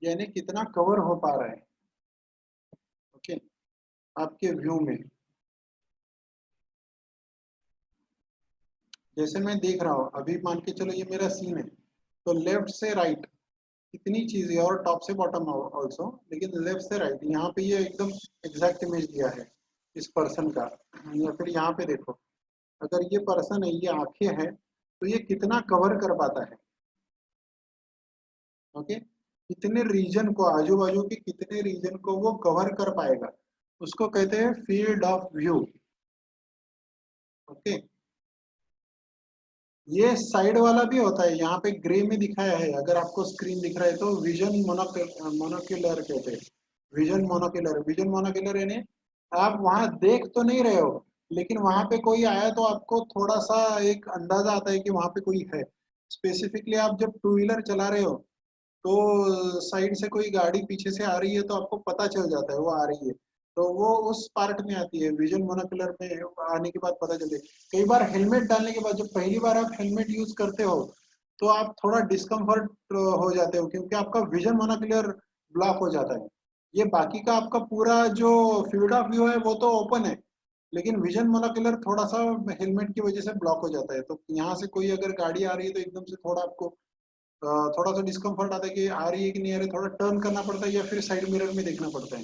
Speaker 1: यानी कितना कवर हो पा रहा है। ओके, आपके व्यू में, जैसे मैं देख रहा हूँ अभी, मान के चलो ये मेरा सीन है, तो लेफ्ट से राइट कितनी चीजें, और टॉप से बॉटम ऑल्सो, लेकिन लेफ्ट से राइट यहाँ पे ये एकदम एग्जैक्ट इमेज दिया है इस पर्सन का। या फिर यहाँ पे देखो, अगर ये पर्सन है, ये आंखें हैं, तो ये कितना कवर कर पाता है। ओके, कितने रीजन को, आजू बाजू के कितने रीजन को वो कवर कर पाएगा, उसको कहते हैं फील्ड ऑफ व्यू। ओके, ये साइड वाला भी होता है, यहाँ पे ग्रे में दिखाया है, अगर आपको स्क्रीन दिख रहा है तो विजन मोनोक्यूलर कहते हैं। विजन मोनोक्यूलर यानी आप वहां देख तो नहीं रहे हो, लेकिन वहां पे कोई आया तो आपको थोड़ा सा एक अंदाजा आता है कि वहां पे कोई है। स्पेसिफिकली आप जब टू व्हीलर चला रहे हो तो साइड से कोई गाड़ी पीछे से आ रही है तो आपको पता चल जाता है वो आ रही है, तो वो उस पार्ट में आती है, विजन मोनोकुलर में आने के बाद पता चलता है। कई बार हेलमेट डालने के बाद, जब पहली बार आप हेलमेट यूज करते हो तो आप थोड़ा डिस्कम्फर्ट हो जाते हो, क्योंकि आपका विजन मोनोकुलर ब्लॉक हो जाता है। ये बाकी का आपका पूरा जो फील्ड ऑफ व्यू है वो तो ओपन है, लेकिन विजन मोनोकुलर थोड़ा सा हेलमेट की वजह से ब्लॉक हो जाता है। तो यहाँ से कोई अगर गाड़ी आ रही है तो एकदम से थोड़ा आपको थोड़ा सा डिस्कम्फर्ट आता है कि आ रही है कि नहीं आ रही, थोड़ा टर्न करना पड़ता है या फिर साइड मिरर में देखना पड़ता है।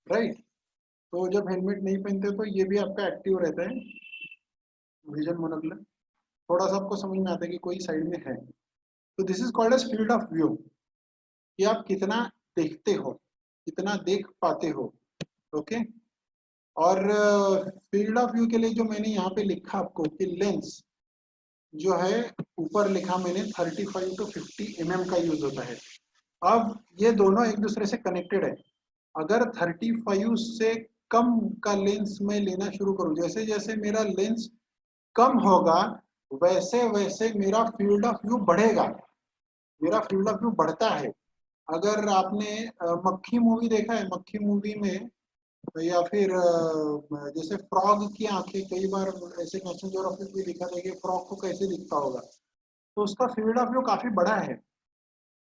Speaker 1: राइट, तो जब हेलमेट नहीं पहनते तो ये भी आपका एक्टिव रहता है, विजन मोनोकुलर, थोड़ा सा आपको समझ में आता है कि कोई साइड में है। तो this is called as field of view, कि आप कितना देखते हो, कितना देख पाते हो। ओके, और फील्ड ऑफ व्यू के लिए जो मैंने यहाँ पे लिखा आपको कि लेंस जो है, ऊपर लिखा मैंने 35 टू 50 mm का यूज होता है। अब ये दोनों एक दूसरे से कनेक्टेड है। अगर 35 से कम का लेंस मैं लेना शुरू करूं, जैसे जैसे मेरा लेंस कम होगा वैसे वैसे मेरा फील्ड ऑफ व्यू बढ़ेगा, मेरा फील्ड ऑफ व्यू बढ़ता है। अगर आपने मक्खी मूवी देखा है, मक्खी मूवी में, या फिर जैसे फ्रॉग की आंखें, कई बार ऐसे नेशनल ज्योग्राफिक भी दिखा था कि फ्रॉग को कैसे दिखता होगा, तो उसका फील्ड ऑफ व्यू काफी बड़ा है।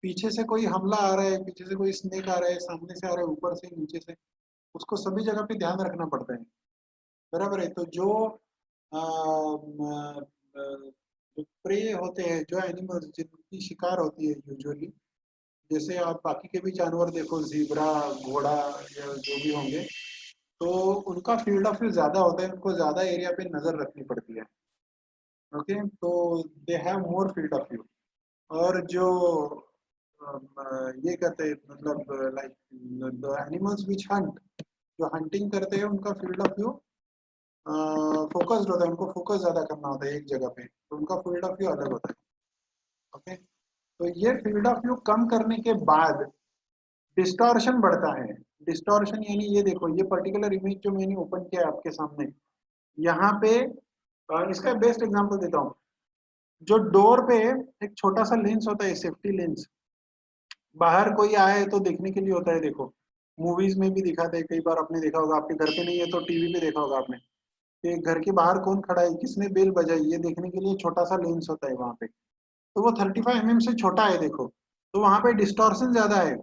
Speaker 1: पीछे से कोई हमला आ रहा है, पीछे से कोई स्नेक आ रहा है, सामने से आ रहा है, ऊपर से नीचे से, उसको सभी जगह पे ध्यान रखना पड़ता है। बराबर है, तो जो जो प्रे होते हैं, जो एनिमल्स जिनकी शिकार होती है यूजुअली, जैसे आप बाकी के भी जानवर देखो, जीब्रा, घोड़ा या जो भी होंगे, तो उनका फील्ड ऑफ व्यू ज्यादा होता है, उनको ज्यादा एरिया पे नजर रखनी पड़ती है। ओके, तो they have more field of view. और जो ये कहते हैं, मतलब like the animals witch hunt, जो हंटिंग करते हैं उनका फील्ड ऑफ व्यू फोकस्ड होता है, उनको फोकस ज्यादा करना होता है एक जगह पे, तो उनका फील्ड ऑफ व्यू अलग होता है। ओके, तो ये फील्ड ऑफ व्यू कम करने के बाद डिस्टॉर्शन बढ़ता है। डिस्टॉर्शन यानी ये देखो, ये पर्टिकुलर इमेज जो मैंने ओपन किया है आपके सामने, यहाँ पे इसका बेस्ट एग्जांपल देता हूँ। जो डोर पे एक छोटा सा लेंस होता है, सेफ्टी लेंस, बाहर कोई आए तो देखने के लिए होता है, देखो मूवीज में भी दिखाते हैं, कई बार आपने देखा होगा, आपके घर पे नहीं है तो टीवी पे देखा होगा आपने, कि घर के बाहर कौन खड़ा है, किसने बेल बजाई, ये देखने के लिए छोटा सा लेंस होता है वहां पे। तो वो 35 mm से छोटा है देखो, तो वहां पे डिस्टॉर्शन ज्यादा है।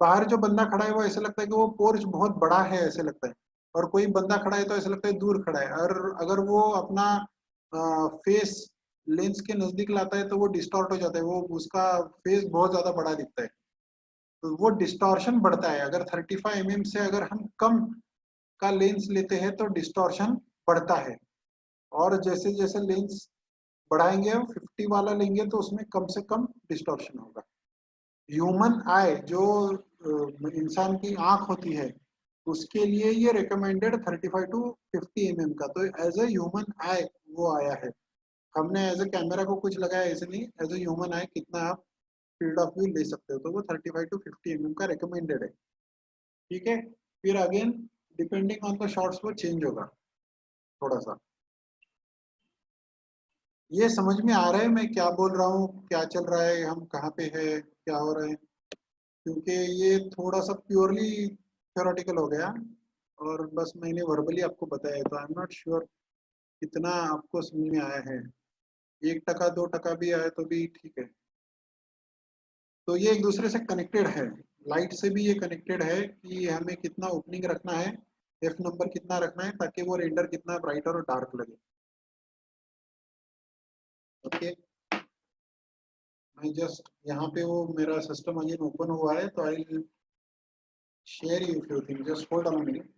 Speaker 1: बाहर जो बंदा खड़ा है वो ऐसा लगता है कि वो पोर्च बहुत बड़ा है ऐसे लगता है, और कोई बंदा खड़ा है तो ऐसा लगता है दूर खड़ा है। और अगर वो अपना फेस लेंस के नजदीक लाता है तो वो डिस्टॉर्ट हो जाता है, वो उसका फेस बहुत ज्यादा बड़ा दिखता है, तो वो डिस्टॉर्शन बढ़ता है। अगर 35 mm से अगर हम कम का लेंस लेते हैं तो डिस्टॉर्शन बढ़ता है, और जैसे जैसे लेंस बढ़ाएंगे हम 50 वाला लेंगे तो उसमें कम से कम डिस्टॉर्शन होगा। ह्यूमन आई जो इंसान की आंख होती है, उसके लिए ये रिकमेंडेड 35 to 50 mm का, तो एज ए ह्यूमन आई वो आया है। हमने एज ए कैमरा को कुछ लगाया ऐसे नहीं, एज ए ह्यूमन आई कितना आप फील्ड ऑफ व्यू ले सकते हो, तो वो 35 to 50 mm का रिकमेंडेड है। ठीक है, फिर again depending on the shots वो चेंज होगा थोड़ा सा। ये समझ में आ रहा है मैं क्या बोल रहा हूँ, क्या चल रहा है, हम कहाँ पे है, क्या हो रहा है? क्योंकि ये थोड़ा सा प्योरली थ्योरेटिकल हो गया, और बस मैंने वर्बली आपको बताया है, तो आई एम नॉट श्योर कितना आपको समझ में आया है। 1% 2% भी आया तो भी ठीक है। तो ये एक दूसरे से कनेक्टेड है, लाइट से भी ये कनेक्टेड है कि हमें कितना ओपनिंग रखना है, एफ नंबर कितना रखना है, ताकि वो रेंडर कितना ब्राइटर और डार्क लगे। ओके, मैं जस्ट यहाँ पे वो मेरा सिस्टम अगेन ओपन हुआ है, तो I share you few thing, just hold on minute.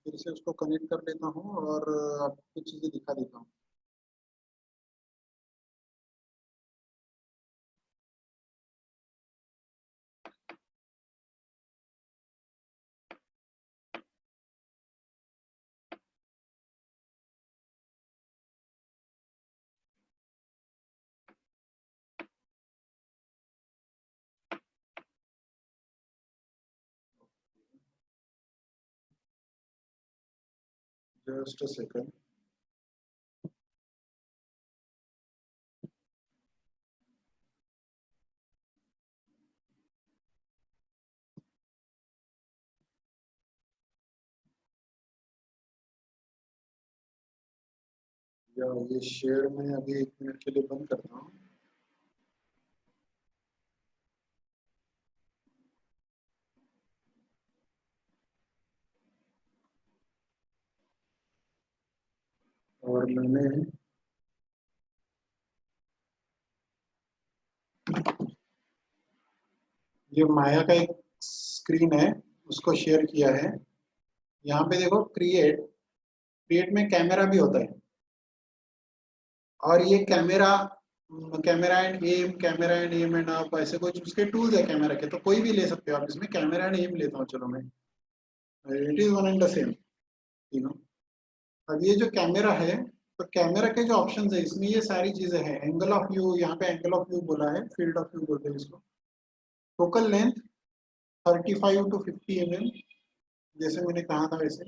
Speaker 1: फिर से उसको कनेक्ट कर लेता हूँ और आपको कुछ चीज़ें दिखा देता हूँ। Just a second. या ये शेयर में अभी 1 मिनट के लिए बंद करता हूँ। और मैंने ये माया का एक स्क्रीन है, उसको शेयर किया है। यहाँ पे देखो, क्रिएट, क्रिएट में कैमरा भी होता है, और ये camera, camera and M, camera and M and आप ऐसे कुछ उसके टूल्स है कैमरा के, तो कोई भी ले सकते हो आप। इसमें कैमरा एंड एम लेता हूँ, चलो मैं, it is one and the same, you know. अब ये जो कैमरा है, तो कैमरा के जो ऑप्शन है इसमें ये सारी चीजें हैं। एंगल ऑफ व्यू, यहाँ पे एंगल ऑफ व्यू बोला है, फील्ड ऑफ व्यू बोलते हैं इसको। फोकल लेंथ 35 to 50 mm, जैसे मैंने कहा था वैसे।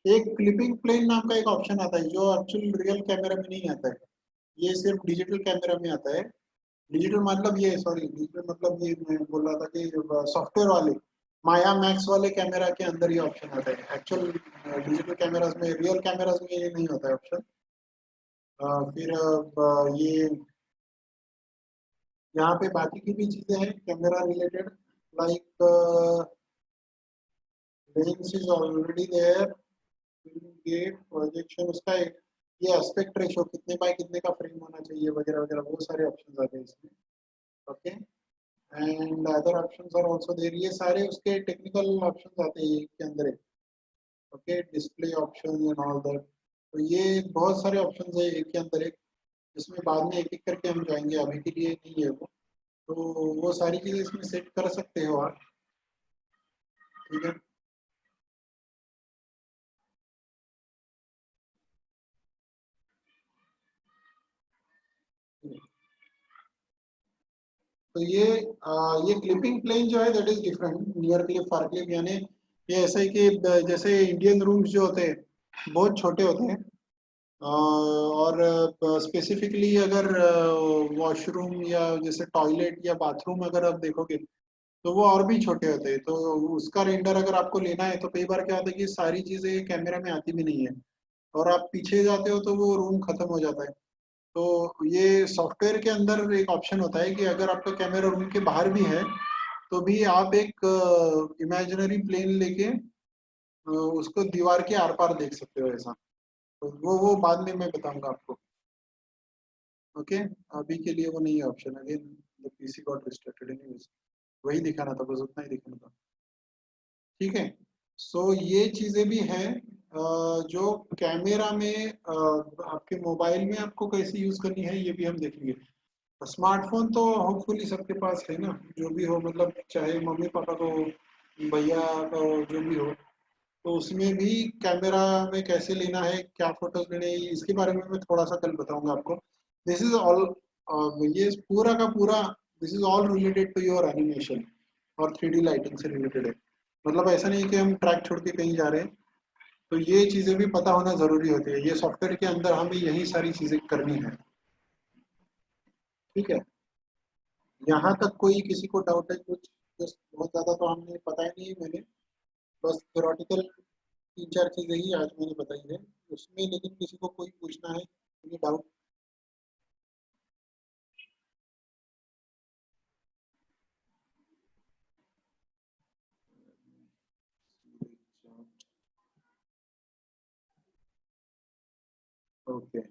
Speaker 1: एक क्लिपिंग प्लेन नाम का एक ऑप्शन आता है, जो एक्चुअल रियल कैमरा में नहीं आता है, ये सिर्फ डिजिटल कैमरा में आता है। डिजिटल मतलब ये, सॉरी, डिजिटल मतलब ये मैं बोल रहा था कि सॉफ्टवेयर वाले माया मैक्स वाले कैमरा के अंदर ये ऑप्शन आता है। एक्चुअल डिजिटल कैमरास में, रियल कैमरास में ये नहीं होता है ऑप्शन। फिर ये यहाँ पे बाकी की भी चीजें हैं camera related, like lens is already there, gate projection, उसका एक, ये एस्पेक्ट रेशो कितने बाय कितने का फ्रेम होना चाहिए वगैरह वगैरह, बहुत सारे ऑप्शन आते हैं इसमें। Okay, and other options are also there, ये सारे उसके टेक्निकल ऑप्शंस आते हैं के अंदर। Okay, display option and all that, तो ये बहुत सारे ऑप्शंस है एक के अंदर एक, जिसमें बाद में एक एक करके हम जाएंगे, अभी के लिए नहीं है वो। तो वो सारी चीजें इसमें सेट कर सकते हो आप। ठीक है, तो ये क्लिपिंग प्लेन जो है that is different, near clip far clip, यानी ये ऐसा है कि जैसे इंडियन रूम्स जो होते हैं बहुत छोटे होते हैं, और स्पेसिफिकली अगर वॉशरूम या जैसे टॉयलेट या बाथरूम अगर आप देखोगे तो वो और भी छोटे होते हैं। तो उसका रेंडर अगर आपको लेना है तो कई बार क्या होता है कि सारी चीजें कैमरा में आती भी नहीं है, और आप पीछे जाते हो तो वो रूम खत्म हो जाता है। तो ये सॉफ्टवेयर के अंदर एक ऑप्शन होता है कि अगर आपका कैमरा रूम के बाहर भी है तो भी आप एक इमेजिनरी प्लेन लेके उसको दीवार के आर पार देख सकते हो ऐसा। तो वो बाद में मैं बताऊंगा आपको। ओके, अभी के लिए वो नहीं है option. Again the PC got restricted anyways, वही दिखाना था, बस उतना ही दिखाना था। ठीक है, सो ये चीजें भी हैं जो कैमरा में आपके मोबाइल में आपको कैसे यूज करनी है ये भी हम देखेंगे। स्मार्टफोन तो होपफुली सबके पास है ना, जो भी हो, मतलब चाहे मम्मी पापा को, भैया को, जो भी हो। तो उसमें भी कैमरा में कैसे लेना है, क्या फोटोज लेने हैं, इसके बारे में मैं थोड़ा सा कल बताऊंगा आपको। दिस इज ऑल, ये पूरा का पूरा, this is all related to your animation और 3D लाइटिंग से रिलेटेड है। मतलब ऐसा नहीं कि हम ट्रैक छोड़ के कहीं जा रहे हैं। तो ये चीजें भी पता होना जरूरी होती है, ये सॉफ्टवेयर के अंदर हमें यही सारी चीजें करनी है। ठीक है, यहाँ तक कोई किसी को डाउट है कुछ? बस बहुत ज्यादा तो हमने पता ही नहीं है, मैंने बस थ्योरेटिकल 3-4 चीजें ही आज मैंने बताई है उसमें, लेकिन किसी को कोई पूछना है, कोई डाउट? ओके,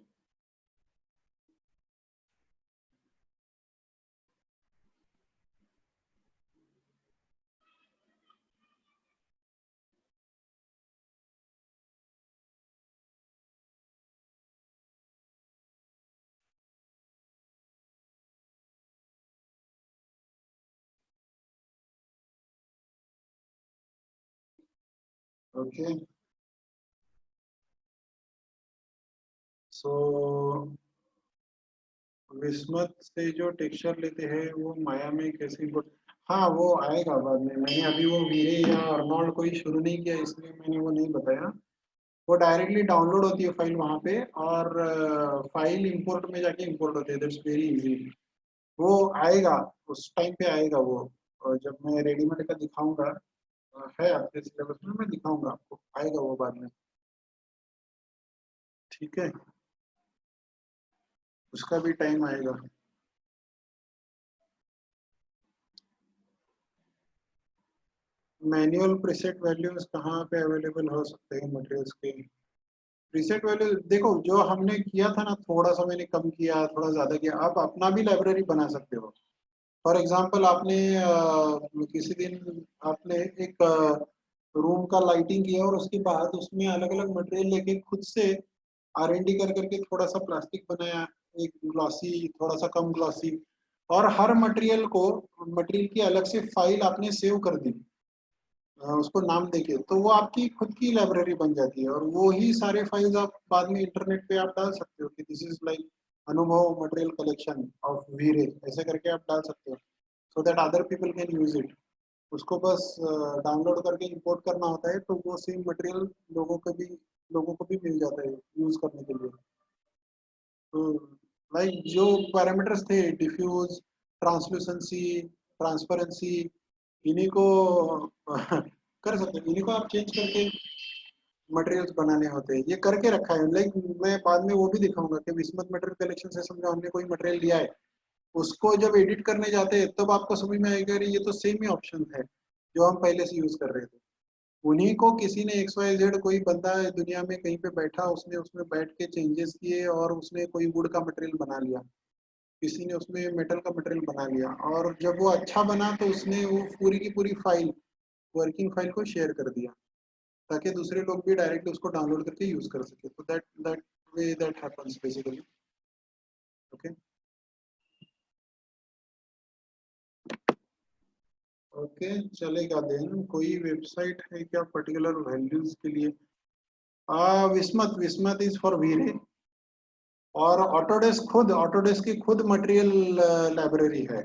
Speaker 1: ओके, सो विस्मत से जो टेक्सचर लेते हैं वो माया में कैसे इम्पोर्ट? हाँ, वो आएगा बाद में। मैंने अभी वो वीरे या अर्नोल्ड कोई शुरू नहीं किया, इसलिए मैंने वो नहीं बताया। वो डायरेक्टली डाउनलोड होती है फाइल वहाँ पे, और फाइल इंपोर्ट में जाके इंपोर्ट होती है, दैट्स वेरी इजी। वो आएगा, उस टाइम पे आएगा वो। और जब मैं रेडीमेड का दिखाऊंगा, है आपके सिलेबस में, मैं दिखाऊंगा आपको, आएगा वो बाद में। ठीक है, उसका भी टाइम आएगा। मैनुअल प्रीसेट वैल्यूज कहाँ पे अवेलेबल हो सकते हैं मटेरियल्स के? प्रीसेट वैल्यू देखो, जो हमने किया था ना, थोड़ा सा मैंने कम किया, थोड़ा ज्यादा किया, आप अपना भी लाइब्रेरी बना सकते हो। फॉर एग्जांपल आपने किसी दिन आपने एक रूम का लाइटिंग किया और उसके बाद उसमें अलग अलग मटेरियल लेके खुद से R&D कर करके थोड़ा सा प्लास्टिक बनाया, एक ग्लॉसी, थोड़ा सा कम ग्लॉसी, और हर मटेरियल की अलग से फाइल आपने सेव कर दी, उसको नाम देके, तो वो आपकी खुद की लाइब्रेरी बन जाती है। और वो ही सारे फाइल्स आप बाद में इंटरनेट पे आप डाल सकते हो कि दिस इज लाइक अनुभव मटेरियल कलेक्शन ऑफ वीरे, ऐसे करके आप डाल सकते हो, so that other people can use it. उसको बस डाउनलोड करके इंपोर्ट करना होता है, तो वो सेम मटेरियल लोगों को भी मिल जाता है यूज करने के लिए। तो लाइक जो पैरामीटर्स थे, डिफ्यूज, ट्रांसलूसेंसी, ट्रांसपेरेंसी, इन्हीं को कर सकते हैं, इन्हीं को आप चेंज करके मटेरियल्स बनाने होते हैं। ये करके रखा है, लाइक मैं बाद में वो भी दिखाऊंगा कि विस्मत मटेरियल कलेक्शन से समझो हमने कोई मटेरियल लिया है, उसको जब एडिट करने जाते हैं तब आपको समझ में आएगा अरे ये तो सेम ही ऑप्शन है जो हम पहले से यूज कर रहे थे। उन्हीं को किसी ने XYZ कोई बंदा है दुनिया में कहीं पे बैठा, उसने उसमें बैठ के चेंजेस किए और उसने कोई वुड का मटेरियल बना लिया, किसी ने उसमें मेटल का मटेरियल बना लिया, और जब वो अच्छा बना तो उसने वो पूरी की पूरी फाइल, वर्किंग फाइल को शेयर कर दिया, ताकि दूसरे लोग भी डायरेक्टली उसको डाउनलोड करके यूज कर सके। तो that way that happens basically. Okay, okay, चलेगा। देन कोई वेबसाइट है क्या पर्टिकुलर वैल्यूज के लिए? विस्मत, विस्मत इज फॉर वीरे, और ऑटोडेस्क की खुद मटेरियल लाइब्रेरी है।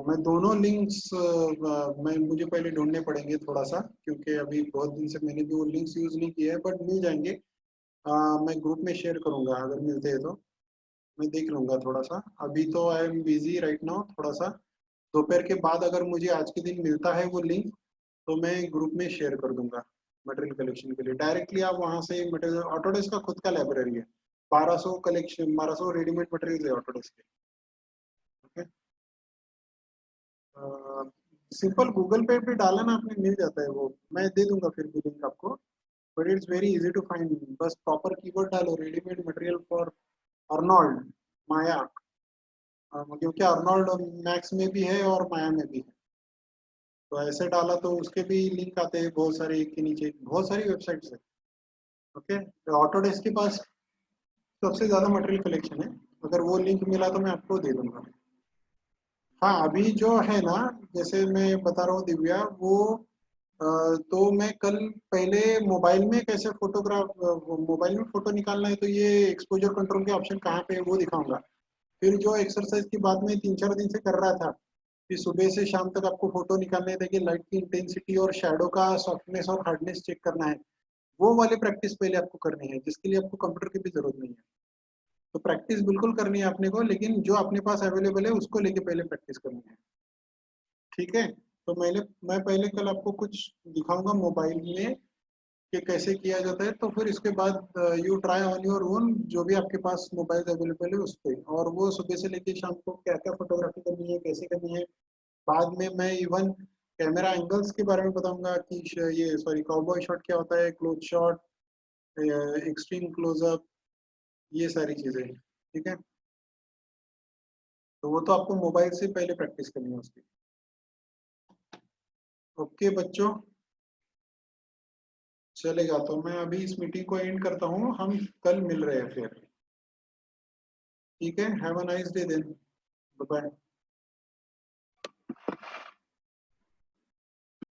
Speaker 1: मैं दोनों लिंक्स मैं मुझे पहले ढूंढने पड़ेंगे थोड़ा सा, क्योंकि अभी बहुत दिन से मैंने भी वो लिंक्स यूज नहीं किए हैं, बट मिल जाएंगे। मैं ग्रुप में शेयर करूंगा अगर मिलते हैं तो। मैं देख लूंगा थोड़ा सा, अभी तो I am busy right now थोड़ा सा। दोपहर के बाद अगर मुझे आज के दिन मिलता है वो लिंक, तो मैं ग्रुप में शेयर कर दूंगा मटेरियल कलेक्शन के लिए। डायरेक्टली आप वहां से मटेरियल, ऑटोडेस्क का खुद का लाइब्रेरी है। 1200 कलेक्शन, 1200 रेडीमेड मटेरियल है ऑटोडेस्क के। ओके, सिंपल गूगल पे भी डाला ना आपने, मिल जाता है वो। मैं दे दूंगा फिर भी लिंक आपको। But it's very easy to find. बस प्रॉपर कीवर्ड डालो, readymade material for Arnold Maya. क्योंकि अर्नोल्ड मैक्स में भी है और माया में भी है। तो ऐसे डाला तो उसके भी लिंक आते हैं बहुत सारे, एक के नीचे बहुत सारी वेबसाइट्स है। ओके, तो ऑटोडेस्क के पास सबसे ज्यादा मटेरियल कलेक्शन है। अगर वो लिंक मिला तो मैं आपको दे दूंगा। हाँ, अभी जो है ना, जैसे मैं बता रहा हूँ दिव्या, वो तो मैं कल पहले मोबाइल में कैसे फोटोग्राफ, मोबाइल में फोटो निकालना है, तो ये एक्सपोजर कंट्रोल के ऑप्शन कहाँ पे है वो दिखाऊंगा। फिर जो एक्सरसाइज की बात मैं 3-4 दिन से कर रहा था, कि सुबह से शाम तक आपको फोटो निकालने थे कि लाइट की इंटेंसिटी और शैडो का सॉफ्टनेस और हार्डनेस चेक करना है। वो वाली प्रैक्टिस पहले आपको करनी है, जिसके लिए आपको कंप्यूटर की भी जरूरत नहीं है। तो प्रैक्टिस बिल्कुल करनी है अपने को, लेकिन जो अपने पास अवेलेबल है उसको लेके पहले प्रैक्टिस करनी है। ठीक है, तो मैं पहले कल आपको कुछ दिखाऊंगा मोबाइल में कि कैसे किया जाता है, तो फिर इसके बाद you try on your own, जो भी आपके पास मोबाइल अवेलेबल है उस पे। और वो सुबह से लेके शाम को क्या क्या फोटोग्राफी करनी है, कैसे करनी है। बाद में मैं इवन कैमरा एंगल्स के बारे में बताऊंगा कि ये सॉरी काउबॉय शॉट क्या होता है, क्लोज शॉट, एक्सट्रीम क्लोजअप, ये सारी चीजें। ठीक है, तो वो तो आपको मोबाइल से पहले प्रैक्टिस करनी है उसकी। ओके बच्चों, चलेगा तो मैं अभी इस मीटिंग को एंड करता हूँ, हम कल मिल रहे हैं फिर। ठीक है, have a nice day then, bye bye.